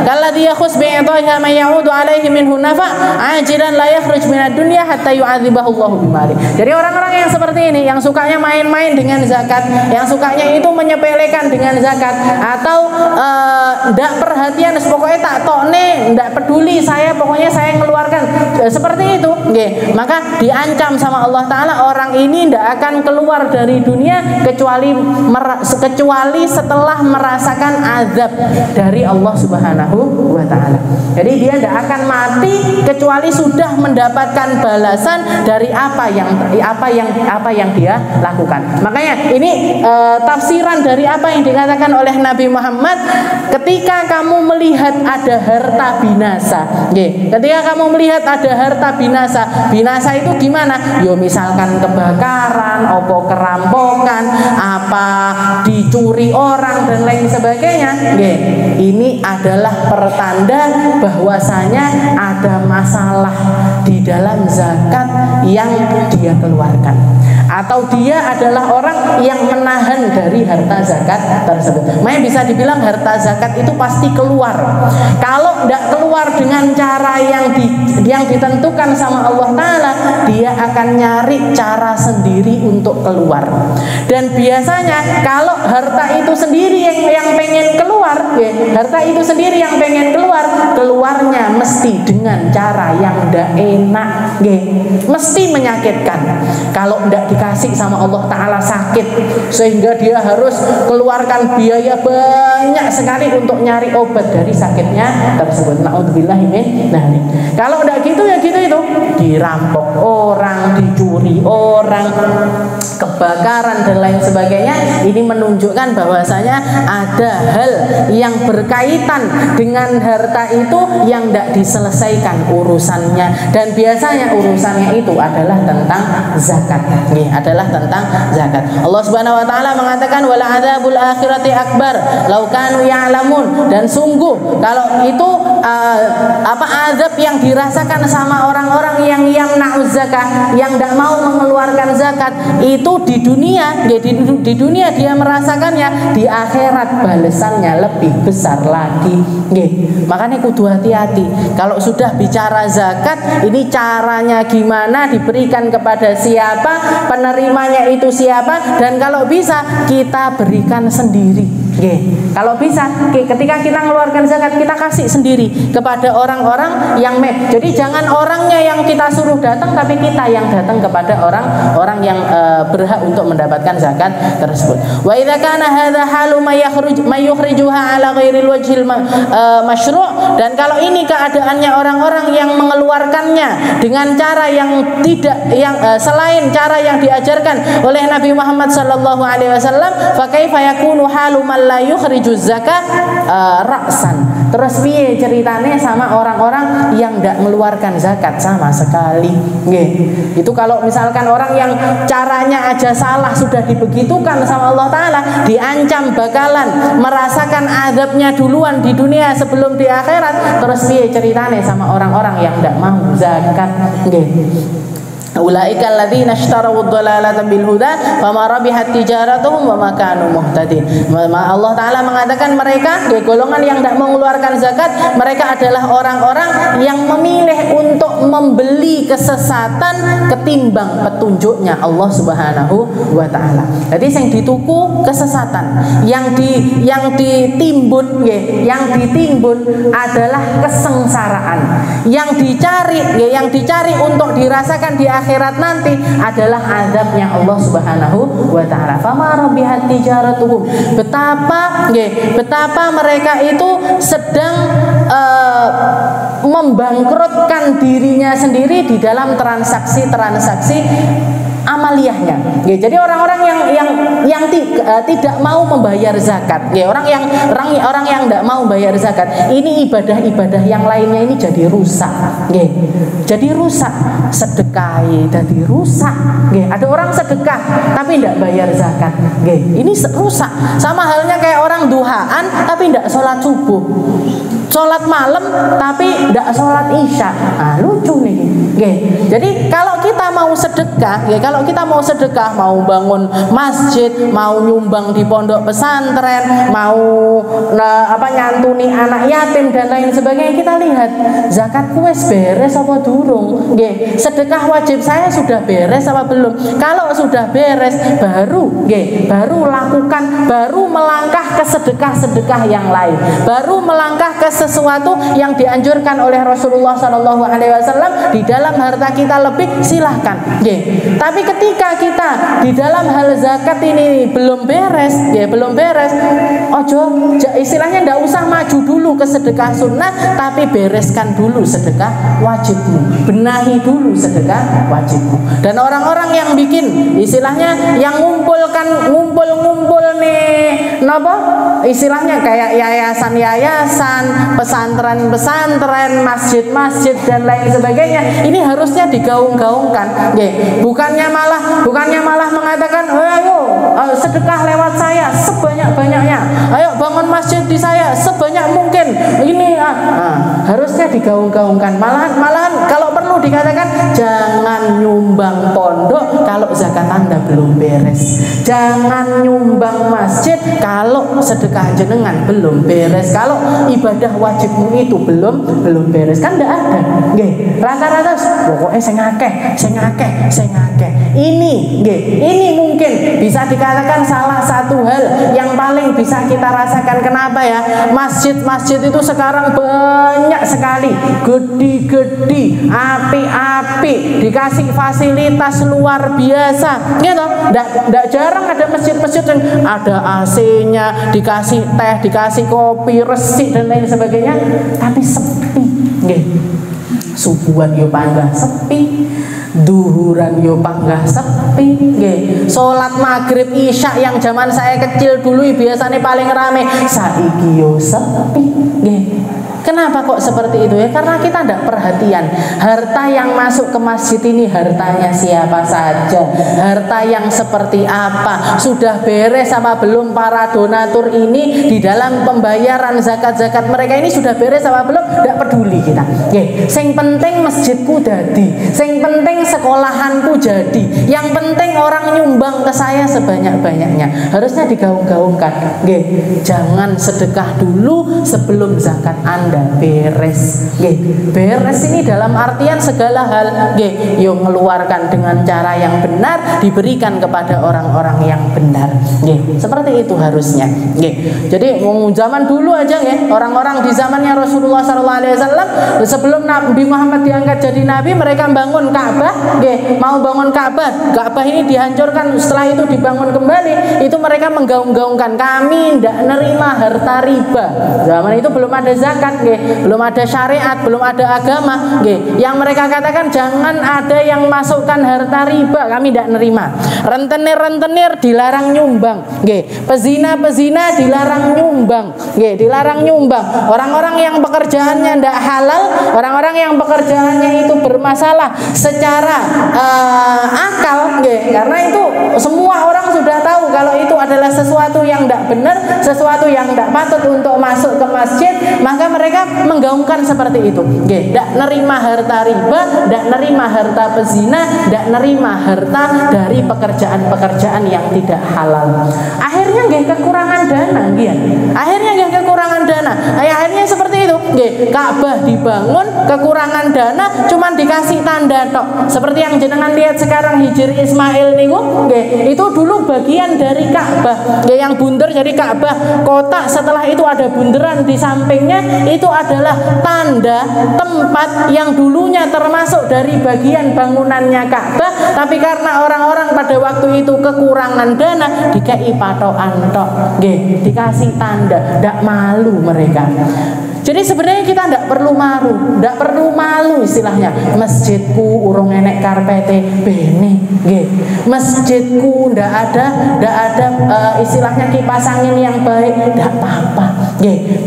Kalau dia khus bi'idaiha man ya'udu alaihi minhu nafa ajilan la yakhruj minad dunya hatta yu'adzibahu Allahu bimali. Jadi orang-orang yang seperti ini, yang sukanya main-main dengan zakat, yang sukanya itu menyepelekan dengan zakat, atau tidak perhatian, pokoknya tak tokne, tidak peduli saya, pokoknya saya mengeluarkan seperti itu, maka diancam sama Allah Ta'ala, orang ini tidak akan keluar dari dunia kecuali setelah merasakan azab dari Allah Subhanahu wa Ta'ala. Jadi dia tidak akan mati kecuali sudah mendapatkan balasan dari apa yang dia lakukan. Makanya ini tafsiran dari apa yang dikatakan oleh Nabi Muhammad, ketika kamu melihat ada harta binasa, ketika kamu melihat ada harta binasa. Binasa itu gimana? Yo misalkan kebakaran, opo kerampokan, apa dicuri orang dan lain sebagainya. Nggih, ini adalah pertanda bahwasanya ada masalah di dalam zakat yang dia keluarkan, atau dia adalah orang yang menahan dari harta zakat tersebut. Makanya bisa dibilang harta zakat itu pasti keluar. Kalau tidak keluar dengan cara yang ditentukan sama Allah Ta'ala, dia akan nyari cara sendiri untuk keluar. Dan biasanya kalau harta itu sendiri yang pengen keluar, ya, harta itu sendiri yang pengen keluar, keluarnya mesti dengan cara yang tidak enak, ya, mesti menyakitkan. Kalau tidak dikasih sama Allah Ta'ala sakit, sehingga dia harus keluarkan biaya banyak sekali untuk nyari obat dari sakitnya tersebut. Na'udzubillah min dzalik. Kalau tidak gitu ya gitu itu, dirampok orang, dicuri orang, kebakaran dan lain sebagainya. Ini menunjukkan bahwasanya ada hal yang berkaitan dengan harta itu yang tidak diselesaikan urusannya, dan biasanya urusannya itu adalah tentang zakat. Ini adalah tentang zakat. Allah Subhanahu wa taala mengatakan wala adzabul akhirati akbar law kanu ya'lamun, dan sungguh kalau itu azab yang dirasakan sama orang-orang yang na'uz zakat, yang tidak mau mengeluarkan zakat itu di dunia, ya, di dunia dia merasakannya, di akhirat balasannya lebih besar lagi. Makanya kudu hati-hati kalau sudah bicara zakat. Ini caranya gimana, diberikan kepada siapa, penerimanya itu siapa, dan kalau bisa kita berikan sendiri. Kalau bisa, ketika kita mengeluarkan zakat, kita kasih sendiri kepada orang-orang yang jadi jangan orangnya yang kita suruh datang, tapi kita yang datang kepada orang-orang yang berhak untuk mendapatkan zakat tersebut. Wa idza kana hadza halu may yukhrijuha ala ghairil wajhil masyru', dan kalau ini keadaannya orang-orang yang mengeluarkannya dengan cara yang tidak selain cara yang diajarkan oleh Nabi Muhammad sallallahu alaihi wasallam, fa kaifa yakunu halu man la yukhrijuz zakat ra'san. Terus piye ceritanya sama orang-orang yang tidak mengeluarkan zakat sama sekali? Itu kalau misalkan orang yang caranya aja salah sudah dibegitukan sama Allah Ta'ala, diancam bakalan merasakan azabnya duluan di dunia sebelum di akhirat. Terus piye ceritanya sama orang-orang yang tidak mau zakat? Ulaika alladzina ishtaraw ad-dhalalata bil huda fama rabihat tijaratuhum wa ma kanu muhtadin. Allah Taala mengatakan mereka, golongan yang tidak mengeluarkan zakat, mereka adalah orang-orang yang memilih untuk membeli kesesatan ketimbang petunjuknya Allah Subhanahu wa taala. Jadi yang dituku kesesatan, yang ditimbun adalah kesengsaraan. Yang dicari untuk dirasakan di akhirat nanti adalah azabnya Allah Subhanahu wa taala. Fama rabihat tijaratuhum. Betapa mereka itu sedang membangkrutkan dirinya sendiri di dalam transaksi amaliyahnya. Jadi orang-orang yang tidak mau membayar zakat, orang yang tidak mau bayar zakat, ini ibadah-ibadah yang lainnya ini jadi rusak. Jadi rusak, sedekah jadi rusak. Ada orang sedekah tapi tidak bayar zakat. Ini rusak. Sama halnya kayak orang duhaan tapi tidak sholat subuh, sholat malam tapi tidak sholat isya. Lucu nih. Jadi kalau kita mau sedekah, mau bangun masjid, mau nyumbang di pondok pesantren, mau nyantuni anak yatim dan lain sebagainya, kita lihat zakatku wis beres apa durung? Sedekah wajib saya sudah beres apa belum? Kalau sudah beres baru lakukan, baru melangkah ke sedekah yang lain, baru melangkah ke sesuatu yang dianjurkan oleh Rasulullah SAW di dalam dalam harta kita lebih, silahkan. Tapi ketika kita di dalam hal zakat ini belum beres, belum beres, ojo istilahnya ndak usah maju dulu ke sedekah sunnah, tapi bereskan dulu sedekah wajibmu, benahi dulu sedekah wajibmu. Dan orang-orang yang bikin istilahnya yang ngumpul nih, napa? Istilahnya kayak yayasan-yayasan, pesantren-pesantren, masjid-masjid dan lain sebagainya. Ini harusnya digaung-gaungkan. Bukannya malah mengatakan, ayo sedekah lewat saya sebanyak-banyaknya. Ayo bangun masjid di saya sebanyak mungkin. Ini harusnya digaung-gaungkan. Malahan kalau perlu dikatakan, jangan nyumbang pondok kalau zakat Anda belum beres. Jangan nyumbang masjid kalau sedekah jenengan belum beres. Kalau ibadah wajibmu itu belum beres. Kan tidak ada. Rata-rata pokoknya sing akeh. Ini mungkin bisa dikatakan salah satu hal yang paling bisa kita rasakan. Kenapa ya? Masjid-masjid itu sekarang banyak sekali, gede-gede, api-api, dikasih fasilitas luar biasa. Gitu. Nggak jarang ada masjid-masjid yang ada AC-nya, dikasih teh, dikasih kopi, resik dan lain sebagainya, tapi sepi. Subuhan yo panggah sepi, duhuran yo panggah sepi. Sholat maghrib isya yang zaman saya kecil dulu biasanya paling rame, saiki yo sepi. Kenapa kok seperti itu ya? Karena kita tidak perhatian. Harta yang masuk ke masjid ini hartanya siapa saja, harta yang seperti apa, sudah beres apa belum para donatur ini di dalam pembayaran zakat-zakat mereka ini sudah beres apa belum? Tidak peduli kita. Sing penting masjidku jadi, sing penting sekolahanku jadi, yang penting orang nyumbang ke saya sebanyak-banyaknya. Harusnya digaung-gaungkan. Jangan sedekah dulu sebelum zakat Anda beres. Beres ini dalam artian segala hal. Yang mengeluarkan dengan cara yang benar, diberikan kepada orang-orang yang benar. Seperti itu harusnya. Jadi zaman dulu aja orang-orang di zamannya Rasulullah SAW, sebelum Nabi Muhammad diangkat jadi nabi, mereka bangun Ka'bah. Mau bangun Ka'bah ini dihancurkan, setelah itu dibangun kembali. Itu mereka menggaung-gaungkan, kami tidak nerima harta riba. Zaman itu belum ada zakat, belum ada syariat, belum ada agama. Yang mereka katakan, jangan ada yang masukkan harta riba, kami tidak nerima. Rentenir dilarang nyumbang. Pezina dilarang nyumbang. Dilarang nyumbang. Orang-orang yang pekerjaannya tidak halal, orang-orang yang pekerjaannya itu bermasalah secara akal, karena itu semua orang sudah tahu kalau itu adalah sesuatu yang tidak benar, sesuatu yang tidak patut untuk masuk ke masjid, maka mereka menggaungkan seperti itu. Tidak nerima harta riba, tidak nerima harta pezina, tidak nerima harta dari pekerjaan-pekerjaan yang tidak halal. Akhirnya kekurangan dana, akhirnya seperti itu. Ka'bah dibangun, kekurangan dana, cuman dikasih tanda tok. Seperti yang jenengan lihat sekarang Hijri Ismail niku, itu dulu bagian dari Ka'bah. Yang bunder jadi Ka'bah kotak, setelah itu ada bunderan di sampingnya, itu adalah tanda tempat yang dulunya termasuk dari bagian bangunannya Ka'bah, tapi karena orang-orang pada waktu itu kekurangan dana, dikai patokan tok, dikasih tanda, ndak malu mereka. Jadi sebenarnya kita tidak perlu malu istilahnya. Masjidku urung enek karpete bene, masjidku ndak ada istilahnya kipas angin yang baik, ndak apa-apa.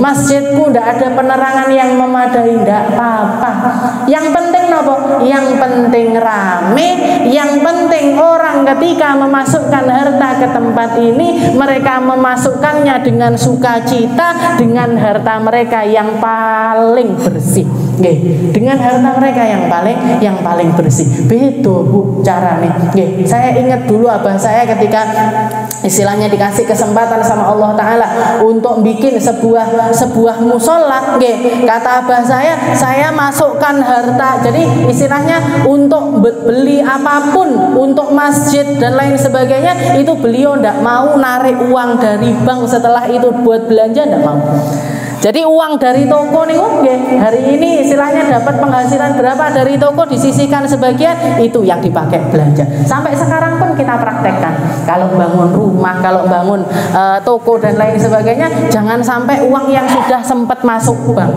Masjidku ndak ada penerangan yang memadai, ndak apa-apa. Yang penting nopo? Yang penting rame, yang penting orang ketika memasukkan harta ke tempat ini, mereka memasukkannya dengan sukacita, dengan harta mereka yang paling bersih. Dengan harta mereka yang paling bersih. Betul Bu caranya. Saya ingat dulu abah saya ketika istilahnya dikasih kesempatan sama Allah Ta'ala untuk bikin sebuah musola, kata abah saya masukkan harta, jadi istilahnya untuk beli apapun untuk masjid dan lain sebagainya, itu beliau tidak mau narik uang dari bank setelah itu buat belanja, tidak mau. Jadi uang dari toko nih, hari ini istilahnya dapat penghasilan berapa dari toko, disisihkan sebagian, itu yang dipakai belanja. Sampai sekarang pun kita praktekkan. Kalau bangun rumah, kalau bangun toko dan lain sebagainya, jangan sampai uang yang sudah sempat masuk bank.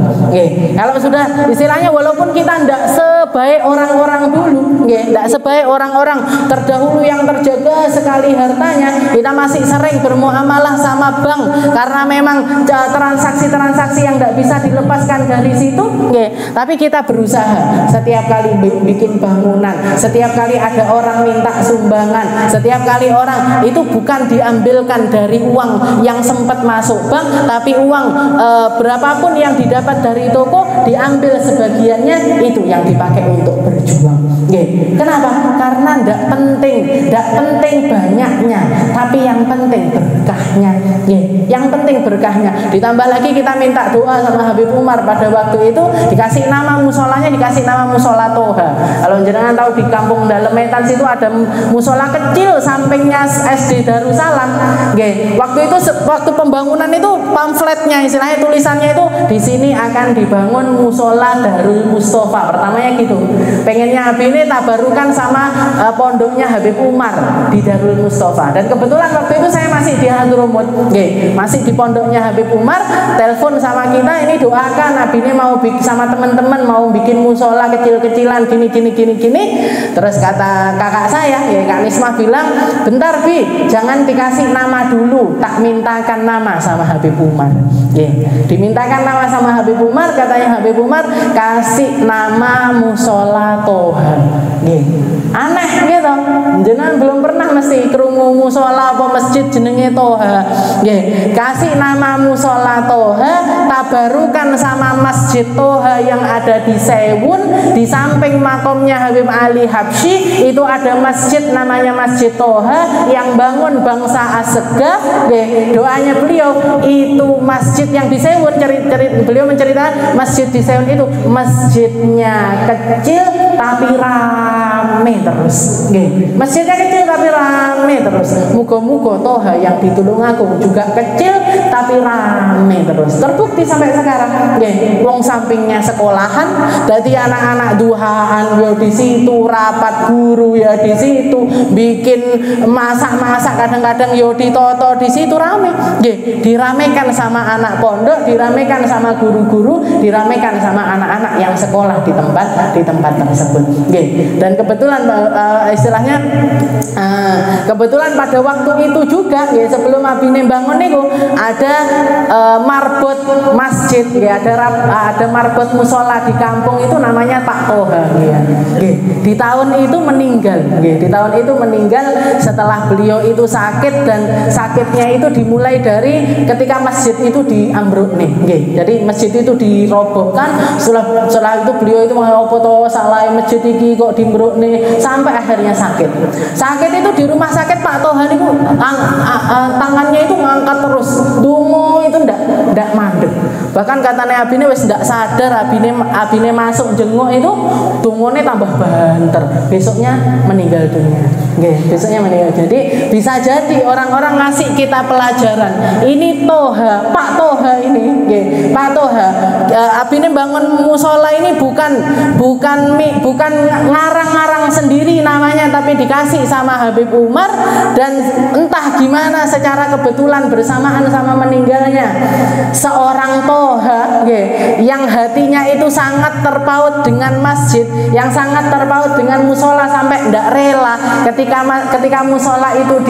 Kalau sudah istilahnya walaupun kita tidak sebaik orang-orang dulu, tidak sebaik orang-orang terdahulu yang terjaga sekali hartanya, kita masih sering bermuamalah sama bank karena memang transaksi-transaksi yang tidak bisa dilepaskan dari situ, tapi kita berusaha setiap kali bikin bangunan, setiap kali ada orang minta sumbangan, setiap kali orang itu bukan diambilkan dari uang yang sempat masuk bank, tapi uang berapapun yang didapat dari toko diambil sebagiannya, itu yang dipakai untuk berjuang. Kenapa? Karena tidak penting banyaknya, tapi yang penting berkahnya. Yang penting berkahnya. Ditambah lagi kita minta doa sama Habib Umar pada waktu itu, dikasih nama musolanya, dikasih nama musola Toha. Kalau jenengan tahu di kampung Dalemetan situ ada musola kecil sampingnya SD Darussalam. Waktu itu waktu pembangunan itu pamfletnya, istilahnya tulisannya itu di sini akan dibangun musola Darul Mustafa. Pertamanya gitu. Pengennya Habib ini tabarukan sama pondoknya Habib Umar di Darul Mustafa. Dan kebetulan waktu itu saya masih di Hadromut, masih di pondoknya Habib Umar. Telepon sama kita, ini doakan Habib ini mau sama teman-teman mau bikin musola kecil-kecilan gini. Terus kata kakak saya, Kak Nisma bilang, bentar Bi, jangan dikasih nama dulu, tak mintakan nama sama Habib Umar. Dimintakan nama sama Habib Umar, katanya Habib Umar kasih nama musola Toha. Aneh gitu, jenengan belum pernah mesti krungu musola apa masjid jenenge Toha. Kasih nama musola Toha, tabarukan sama masjid Toha yang ada di Sewun, di samping makomnya Habib Ali Habsyi itu ada masjid namanya Masjid Toha yang bangun bangsa Asegaf. Doanya beliau itu masjid yang di Sewun, beliau menceritakan masjid di Sewun itu masjidnya kecil tapi rame terus. Masjidnya kecil tapi rame terus. Muga-muga Toha yang di Tulungagung juga kecil tapi rame terus. Terbukti sampai sekarang. Wong sampingnya sekolahan, jadi anak-anak duhaan ya di situ, rapat guru ya di situ, bikin masak-masak kadang-kadang ya ditoto di situ, rame. Diramekan sama anak pondok, diramekan sama guru-guru, diramekan sama anak-anak yang sekolah di tempat tersebut. Dan kebetulan istilahnya kebetulan pada waktu itu juga sebelum Abine bangun itu ada marbot masjid, ada marbot musola di kampung itu namanya Pak Toha. Di tahun itu meninggal setelah beliau itu sakit, dan sakitnya itu dimulai dari ketika masjid itu diambruk nih. Jadi masjid itu dirobohkan, setelah itu beliau itu mengopo salah masjid iki kok dimbruk nih, sampai akhirnya sakit itu di rumah sakit. Pak Toha itu tangannya itu ngangkat terus, dungu itu ndak mandek. Bahkan katanya Abine wis ndak sadar, Abine masuk jenguk itu dungone tambah banter, besoknya meninggal dunia. Jadi bisa jadi orang-orang ngasih kita pelajaran. Ini Toha, Pak Toha ini, Pak Toha. Abine bangun musola ini bukan ngarang-ngarang sendiri namanya, tapi dikasih sama Habib Umar, dan entah gimana secara kebetulan bersamaan sama meninggalnya seorang Toha yang hatinya itu sangat terpaut dengan masjid, yang sangat terpaut dengan musola sampai ndak rela ketika musola itu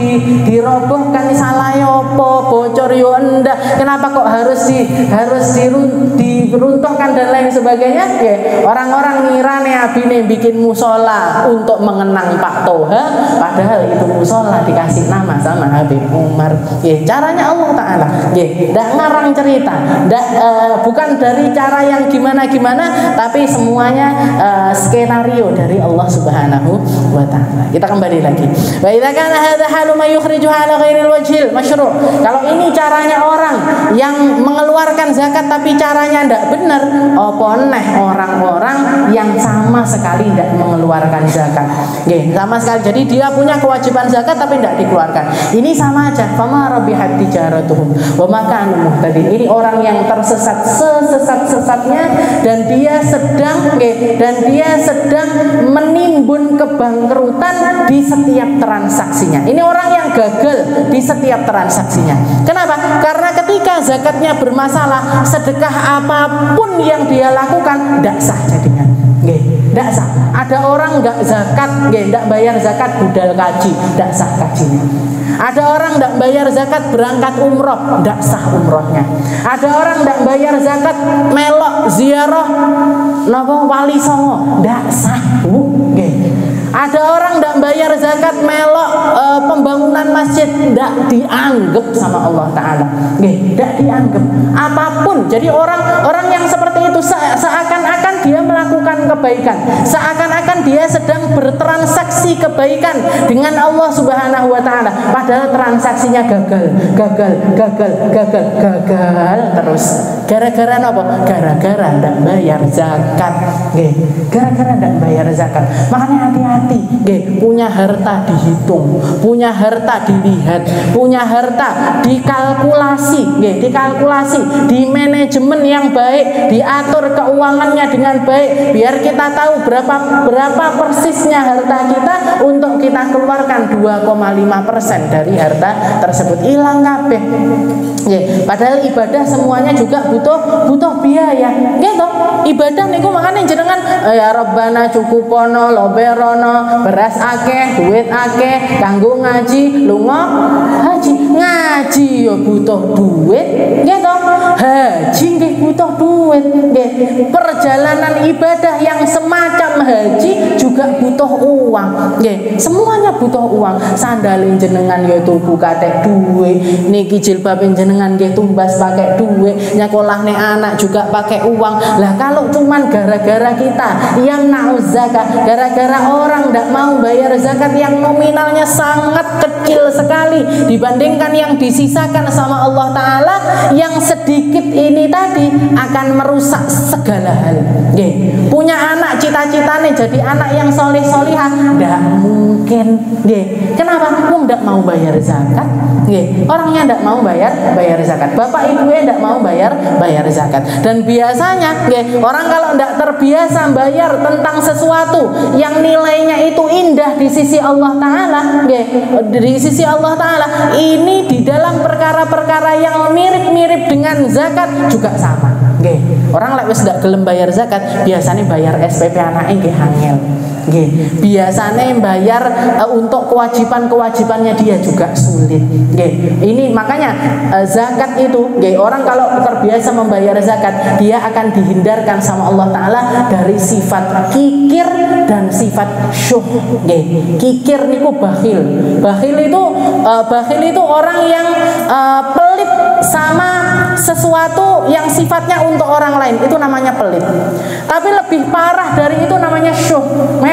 dirobohkan, salah yopo, bocor yo enggak, kenapa kok harus diruntuhkan dan lain sebagainya. Orang-orang ngira nih Abine bikin musola untuk mengenang Pak Toha, padahal itu musola dikasih nama sama Habib Umar. Caranya Allah Ta'ala, ndak ngarang cerita, bukan dari cara yang gimana-gimana, tapi semuanya skenario dari Allah Subhanahu wa Ta'ala. Kita kembali sekali lagi. Wa idza kana hadza halu ma yukhrijuha ala ghairil wajhil masyru'. Kalau ini caranya orang yang mengeluarkan zakat tapi caranya tidak benar, apa neh orang-orang yang sama sekali tidak mengeluarkan zakat. Nggih, sama sekali. Jadi dia punya kewajiban zakat tapi tidak dikeluarkan. Ini sama aja. Fama rabihat tijaratuhum wa ma kanu muhtadin. Ini orang yang tersesat sesat-sesatnya dan dia sedang menimbun kebangkrutan di setiap transaksinya. Ini orang yang gagal di setiap transaksinya. Kenapa? Karena ketika zakatnya bermasalah, sedekah apapun yang dia lakukan tidak sah jadinya. Tidak sah. Ada orang nggak zakat, tidak bayar zakat budal kaji, tidak sah kajinya. Ada orang tidak bayar zakat berangkat umroh, tidak sah umrohnya. Ada orang tidak bayar zakat melok ziarah nopo wali songo, tidak sah. Ada orang tidak bayar zakat melok pembangunan masjid, tidak dianggap sama Allah Ta'ala. Tidak dianggap apapun. Jadi orang yang seperti itu seakan-akan dia melakukan kebaikan, seakan-akan dia sedang bertransaksi kebaikan dengan Allah Subhanahu wa Ta'ala, padahal transaksinya gagal terus. Gara-gara apa? Gara-gara tidak bayar zakat. Gara-gara tidak bayar zakat. Makanya hati-hati. Punya harta dihitung, punya harta dilihat, punya harta dikalkulasi, dikalkulasi, di manajemen yang baik, diatur keuangannya dengan baik, biar kita tahu berapa persisnya harta kita untuk kita keluarkan 2,5% dari harta tersebut. Hilang kabeh. Padahal ibadah semuanya juga butuh biaya. Gitu. Ibadah niku makanya jenengan ya Rabbana cukupono loberono beras akeh duit akeh kanggo ngaji lunga haji. Ngaji ya butuh duit, gitu. Haji nggih butuh duit, nggih. Perjalanan ibadah yang semacam haji juga butuh uang, nggih. Semuanya butuh uang. Sandalin jenengan ya tuku katek duit, niki jilbab jenengan nggih tumbas pakai duit, nyekolahne anak juga pakai uang. Lah kalau cuman gara-gara kita yang nauz zakat, gara-gara orang tidak mau bayar zakat yang nominalnya sangat kecil sekali dibandingkan yang disisakan sama Allah Ta'ala, yang sedikit ini tadi akan merusak segala hal. Punya anak cita-citanya jadi anak yang soleh-solihah, tidak mungkin. Kenapa? Tidak mau bayar zakat. Orangnya tidak mau bayar zakat. Bapak ibunya tidak mau bayar zakat. Dan biasanya orang kalau tidak terbiasa bayar tentang sesuatu yang nilainya itu indah di sisi Allah Ta'ala, di sisi Allah Ta'ala, ini di dalam perkara-perkara yang mirip-mirip dengan zakat juga sama. Orang lek wis ndak gelem bayar zakat, biasanya bayar SPP anake nggih angel. Biasanya bayar untuk kewajiban-kewajibannya dia juga sulit. Ini makanya zakat itu, orang kalau terbiasa membayar zakat, dia akan dihindarkan sama Allah Ta'ala dari sifat kikir dan sifat syuh. Kikir niku bakhil. Bakhil itu orang yang pelit sama sesuatu yang sifatnya untuk orang lain, itu namanya pelit. Tapi lebih parah dari itu namanya syuh.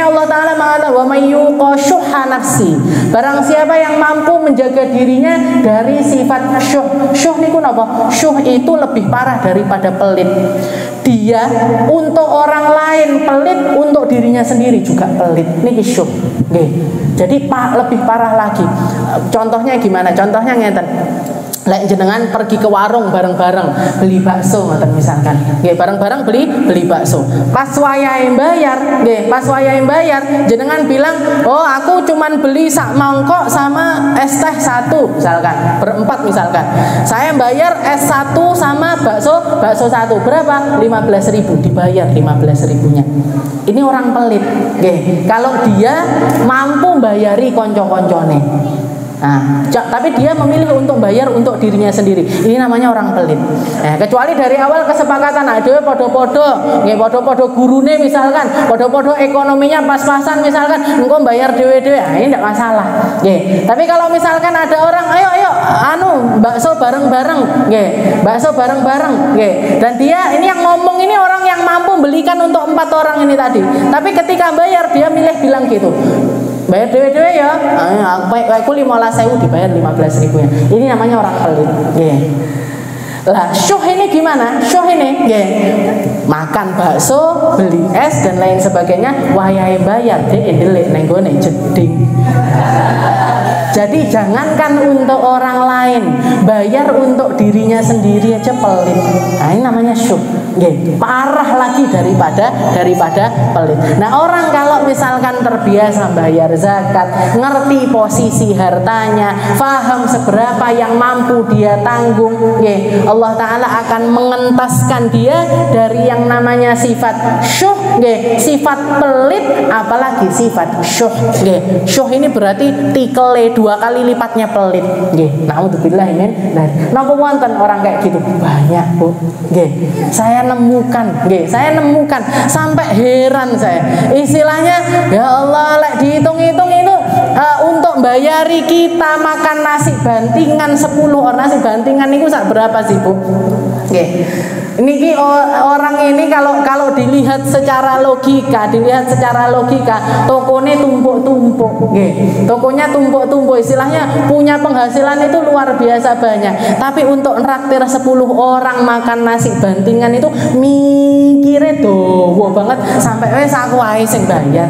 Allah Ta'ala mengatakan wa may yuqa syuhha nafsi. Barang siapa yang mampu menjaga dirinya dari sifat syuh. Syuh niku napa? Syuh itu lebih parah daripada pelit. Dia untuk orang lain pelit, untuk dirinya sendiri juga pelit. Niki syuh. Jadi lebih parah lagi. Contohnya gimana? Contohnya ngeten. Lek jenengan pergi ke warung bareng-bareng beli bakso ngoten misalkan. Bareng-bareng beli bakso. Pas wayahe bayar, jenengan bilang, "Oh, aku cuman beli sak mangkok sama es teh satu," misalkan. Berempat misalkan. Saya bayar es satu sama bakso satu. Berapa? 15.000, dibayar 15.000-nya. Ini orang pelit. Kalau dia mampu bayari konco-koncone. Nah, tapi dia memilih untuk bayar untuk dirinya sendiri. Ini namanya orang pelit. Kecuali dari awal kesepakatan, ada podo-podo gurune misalkan, podo-podo ekonominya pas-pasan misalkan, engkau bayar dewe-dewe, ini tidak masalah. Tapi kalau misalkan ada orang, ayo, bakso bareng-bareng, bakso bareng-bareng, dan dia ini yang ngomong ini orang yang mampu belikan untuk 4 orang ini tadi. Tapi ketika bayar dia milih bilang gitu. Bayar dewe-dewe ya. Aku 15.000 dibayar 15.000 ya. Ini namanya orang pelit. Yeah. Lah, syuh ini gimana? Syuh ini, makan bakso, beli es dan lain sebagainya, wayahe bayar, ndelik neng gone jeding. Jadi jangankan untuk orang lain, bayar untuk dirinya sendiri aja pelit. Nah, ini namanya syuh. Parah lagi daripada pelit. Nah, orang kalau misalkan terbiasa bayar zakat, ngerti posisi hartanya, paham seberapa yang mampu dia tanggung, Allah Ta'ala akan mengentaskan dia dari yang namanya sifat syuh, sifat pelit, apalagi sifat syuh. Syuh ini berarti tikele 2 kali lipatnya pelit. Naudzubillah min dzalik. Napa wonten orang kayak gitu? Banyak, Bu. Saya nemukan sampai heran saya. Istilahnya, ya Allah, lek dihitung-hitung itu untuk bayari kita makan nasi bantingan 10 orang, nasi bantingan itu berapa sih, Bu? Niki orang ini kalau dilihat secara logika, tokonya tumpuk-tumpuk, tokonya tumpuk-tumpuk, istilahnya punya penghasilan itu luar biasa banyak. Tapi untuk nraktir 10 orang makan nasi bantingan itu mikirnya dowo banget sampai wes aku ae sing bayar,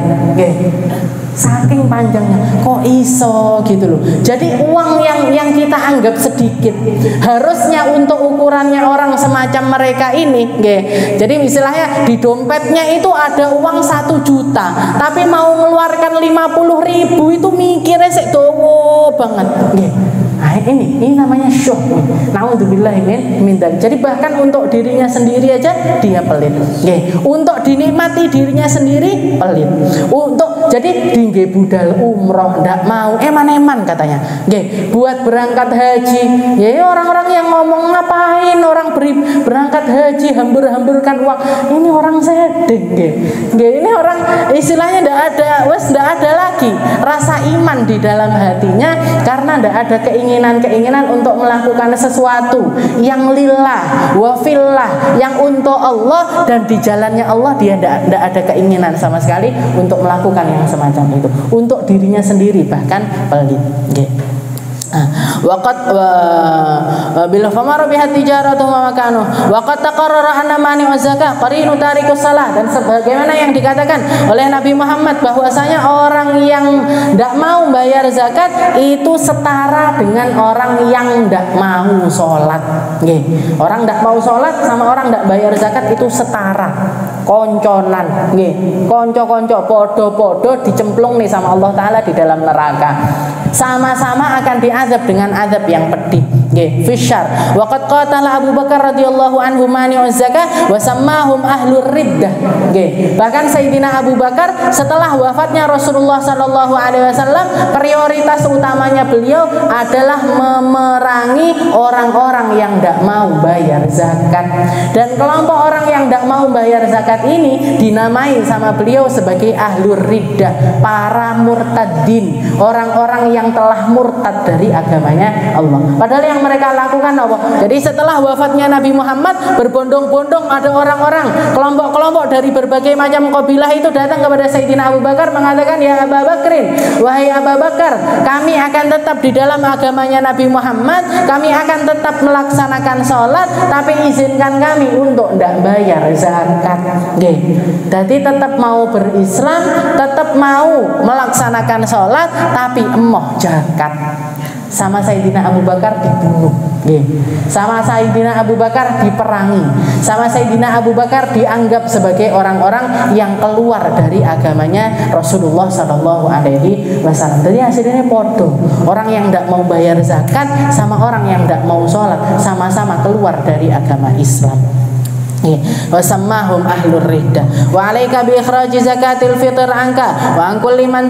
saking panjangnya kok iso gitu loh. Jadi uang yang kita anggap sedikit harusnya untuk ukurannya orang semacam mereka ini, jadi istilahnya di dompetnya itu ada uang 1 juta tapi mau mengeluarkan 50.000 itu mikirnya sik dowo banget. Nah, ini namanya syuh. Naudzubillah min dzalik. Jadi bahkan untuk dirinya sendiri aja dia pelit. Untuk dinikmati dirinya sendiri pelit. Untuk jadi tinggi budal umroh ndak mau eman-eman katanya. Buat berangkat haji. Orang-orang yang ngomong ngapain orang berangkat haji hambur-hamburkan uang. Ini orang sedeng. Ini orang istilahnya ndak ada lagi rasa iman di dalam hatinya karena ndak ada keinginan untuk melakukan sesuatu yang lillah wa fillah, yang untuk Allah dan di jalannya Allah dia tidak ada keinginan sama sekali untuk melakukan yang semacam itu untuk dirinya sendiri, bahkan pelit. Waqat bil famar bihat tijaratu wa makanu waqat taqarrara anna mani zakah qarinu tarikus salah, dan sebagaimana yang dikatakan oleh Nabi Muhammad bahwasanya orang yang tidak mau bayar zakat itu setara dengan orang yang tidak mau sholat. Orang tidak mau sholat sama orang tidak bayar zakat itu setara, konconan, konco-konco, podo-podo dicemplung nih sama Allah Ta'ala di dalam neraka, sama-sama akan diazab dengan azab yang pedih. Fisyar. Waqad qatala Abu Bakar radhiyallahu anhu mani'uz zakah wa sammahum ahlur riddah. Bahkan Sayyidina Abu Bakar setelah wafatnya Rasulullah sallallahu alaihi wasallam, prioritas utamanya beliau adalah memerangi orang-orang yang tidak mau bayar zakat. Dan kelompok orang yang tidak mau bayar zakat ini dinamai sama beliau sebagai ahlur riddah, para murtadin, orang-orang yang telah murtad dari agamanya Allah. Padahal yang mereka lakukan apa? Jadi setelah wafatnya Nabi Muhammad, berbondong-bondong ada orang-orang, kelompok-kelompok dari berbagai macam kabilah itu datang kepada Sayyidina Abu Bakar mengatakan, ya Abu Bakrin, wahai Abu Bakar, kami akan tetap di dalam agamanya Nabi Muhammad, kami akan tetap melaksanakan sholat, tapi izinkan kami untuk tidak bayar zakat. Jadi tetap mau berislam, tetap mau melaksanakan sholat, tapi emoh zakat. Sama Sayyidina Abu Bakar dibunuh, sama Sayyidina Abu Bakar diperangi, sama Sayyidina Abu Bakar dianggap sebagai orang-orang yang keluar dari agamanya Rasulullah Sallallahu Alaihi Wasallam. Jadi hasilnya podo, orang yang tidak mau bayar zakat sama orang yang tidak mau sholat sama-sama keluar dari agama Islam. Wa sammahum ahlur riddah wa alaika bi ikhraji zakatil fitr anka wa an kulli man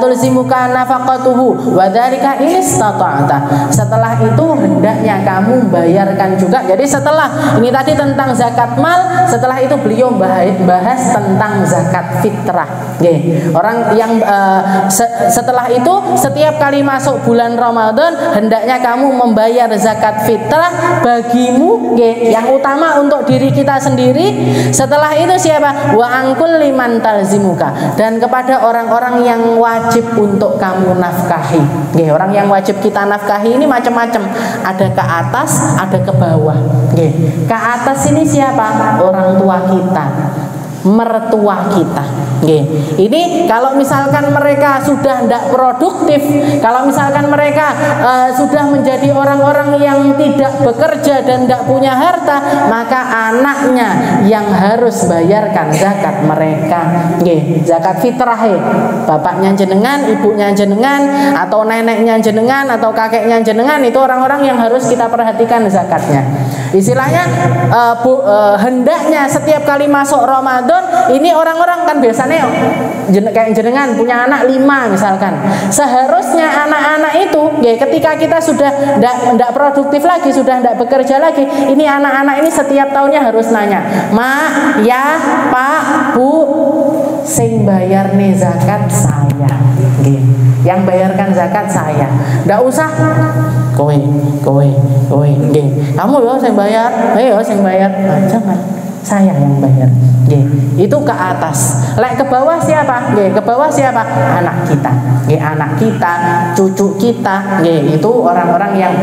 tulzimuka nafaqatuhu wa dzalika in istata'ta. Setelah itu hendaknya kamu bayarkan juga. Jadi setelah ini tadi tentang zakat mal, setelah itu beliau bahas tentang zakat fitrah. Orang yang setelah itu setiap kali masuk bulan Ramadan hendaknya kamu membayar zakat fitrah bagimu, yang utama untuk diri kita kita sendiri. Setelah itu siapa? Wa angkul liman talzimuka, dan kepada orang-orang yang wajib untuk kamu nafkahi. Nggih, orang yang wajib kita nafkahi ini macam-macam. Ada ke atas, ada ke bawah. Nggih. Ke atas ini siapa? Orang tua kita, mertua kita. Ini kalau misalkan mereka sudah tidak produktif, kalau misalkan mereka sudah menjadi orang-orang yang tidak bekerja dan tidak punya harta, maka anaknya yang harus bayarkan zakat mereka. Zakat fitrah, bapaknya jenengan, ibunya jenengan, atau neneknya jenengan, atau kakeknya jenengan, itu orang-orang yang harus kita perhatikan zakatnya. Istilahnya hendaknya setiap kali masuk Ramadan, ini orang-orang kan biasanya kayak jenengan punya anak 5 misalkan. Seharusnya anak-anak itu ketika kita sudah tidak produktif lagi, sudah tidak bekerja lagi, ini anak-anak ini setiap tahunnya harus nanya, "Ma, ya, Pak, Bu, sing bayar nih zakat saya." Yang bayarkan zakat saya. Tidak usah kowe. Kamu ya sing bayar, ayo sing bayar. Jangan, saya yang bayar. Itu ke atas. Lek ke bawah siapa? Ke bawah siapa? Anak kita. Anak kita, cucu kita. Itu orang-orang yang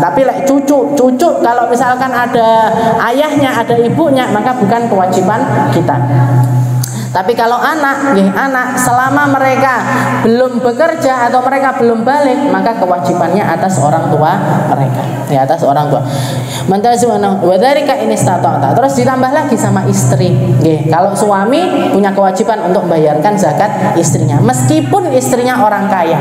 tapi lek cucu kalau misalkan ada ayahnya, ada ibunya, maka bukan kewajiban kita. Tapi kalau anak selama mereka belum bekerja atau mereka belum balik, maka kewajibannya atas orang tua mereka, atas orang tua. Wadarika ini stata'ta. Terus ditambah lagi sama istri. Kalau suami punya kewajiban untuk membayarkan zakat istrinya, meskipun istrinya orang kaya.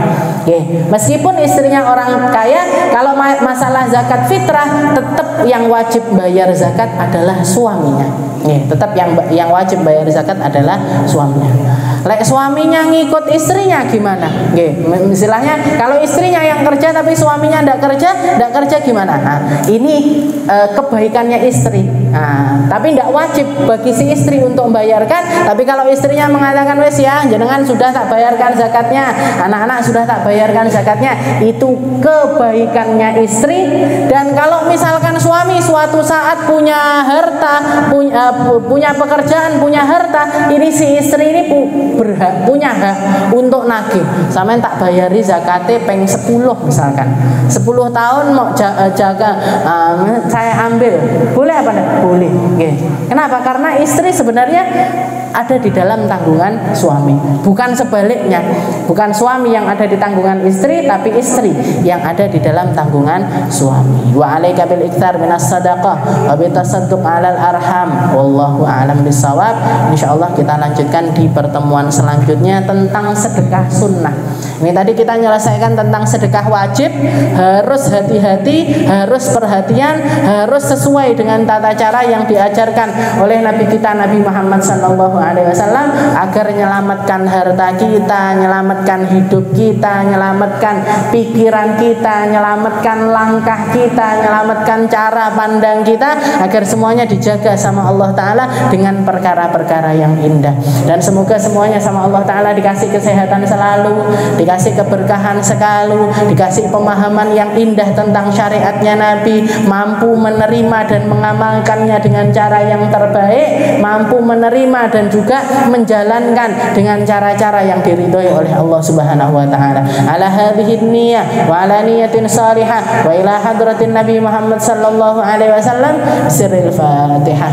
Meskipun istrinya orang kaya, kalau masalah zakat fitrah, tetap yang wajib bayar zakat adalah suaminya. Tetap yang wajib bayar zakat adalah suaminya. Lek suaminya ngikut istrinya gimana? Istilahnya kalau istrinya yang kerja tapi suaminya tidak kerja gimana? Nah, ini kebaikannya istri. Nah, tapi tidak wajib bagi si istri untuk membayarkan. Tapi kalau istrinya mengatakan, wes ya, jenengan sudah tak bayarkan zakatnya, anak-anak sudah tak bayarkan zakatnya, itu kebaikannya istri. Dan kalau misalkan suami suatu saat punya harta, punya pekerjaan, punya harta, ini si istri ini punya hak untuk nagih. Sampeyan tak bayari zakate peng 10 misalkan. 10 tahun mau jaga, saya ambil. Boleh apa enggak? Boleh. Kenapa? Karena istri sebenarnya ada di dalam tanggungan suami, bukan sebaliknya. Bukan suami yang ada di tanggungan istri, tapi istri yang ada di dalam tanggungan suami. Wa alaika bil iktsar minas shadaqah wa bitasadduq 'alal arham. Wallahu a'lam bissawab. Insyaallah kita lanjutkan di pertemuan selanjutnya tentang sedekah sunnah. Ini tadi kita menyelesaikan tentang sedekah wajib, harus hati-hati, harus perhatian, harus sesuai dengan tata cara yang diajarkan oleh Nabi kita Nabi Muhammad sallallahu alaihi wasallam, agar menyelamatkan harta kita, menyelamatkan hidup kita, menyelamatkan pikiran kita, menyelamatkan langkah kita, menyelamatkan cara pandang kita, agar semuanya dijaga sama Allah Ta'ala dengan perkara-perkara yang indah. Dan semoga semuanya sama Allah Ta'ala dikasih kesehatan selalu, dikasih keberkahan selalu, dikasih pemahaman yang indah tentang syariatnya Nabi, mampu menerima dan mengamalkannya dengan cara yang terbaik, mampu menerima dan juga menjalankan dengan cara-cara yang diridhoi oleh Allah Subhanahu wa Ta'ala. Ala hadhihi niyyah wa ala niyatin salihah wa ila hadratin Nabi Muhammad sallallahu alaihi wasallam. Sirril Fatihah.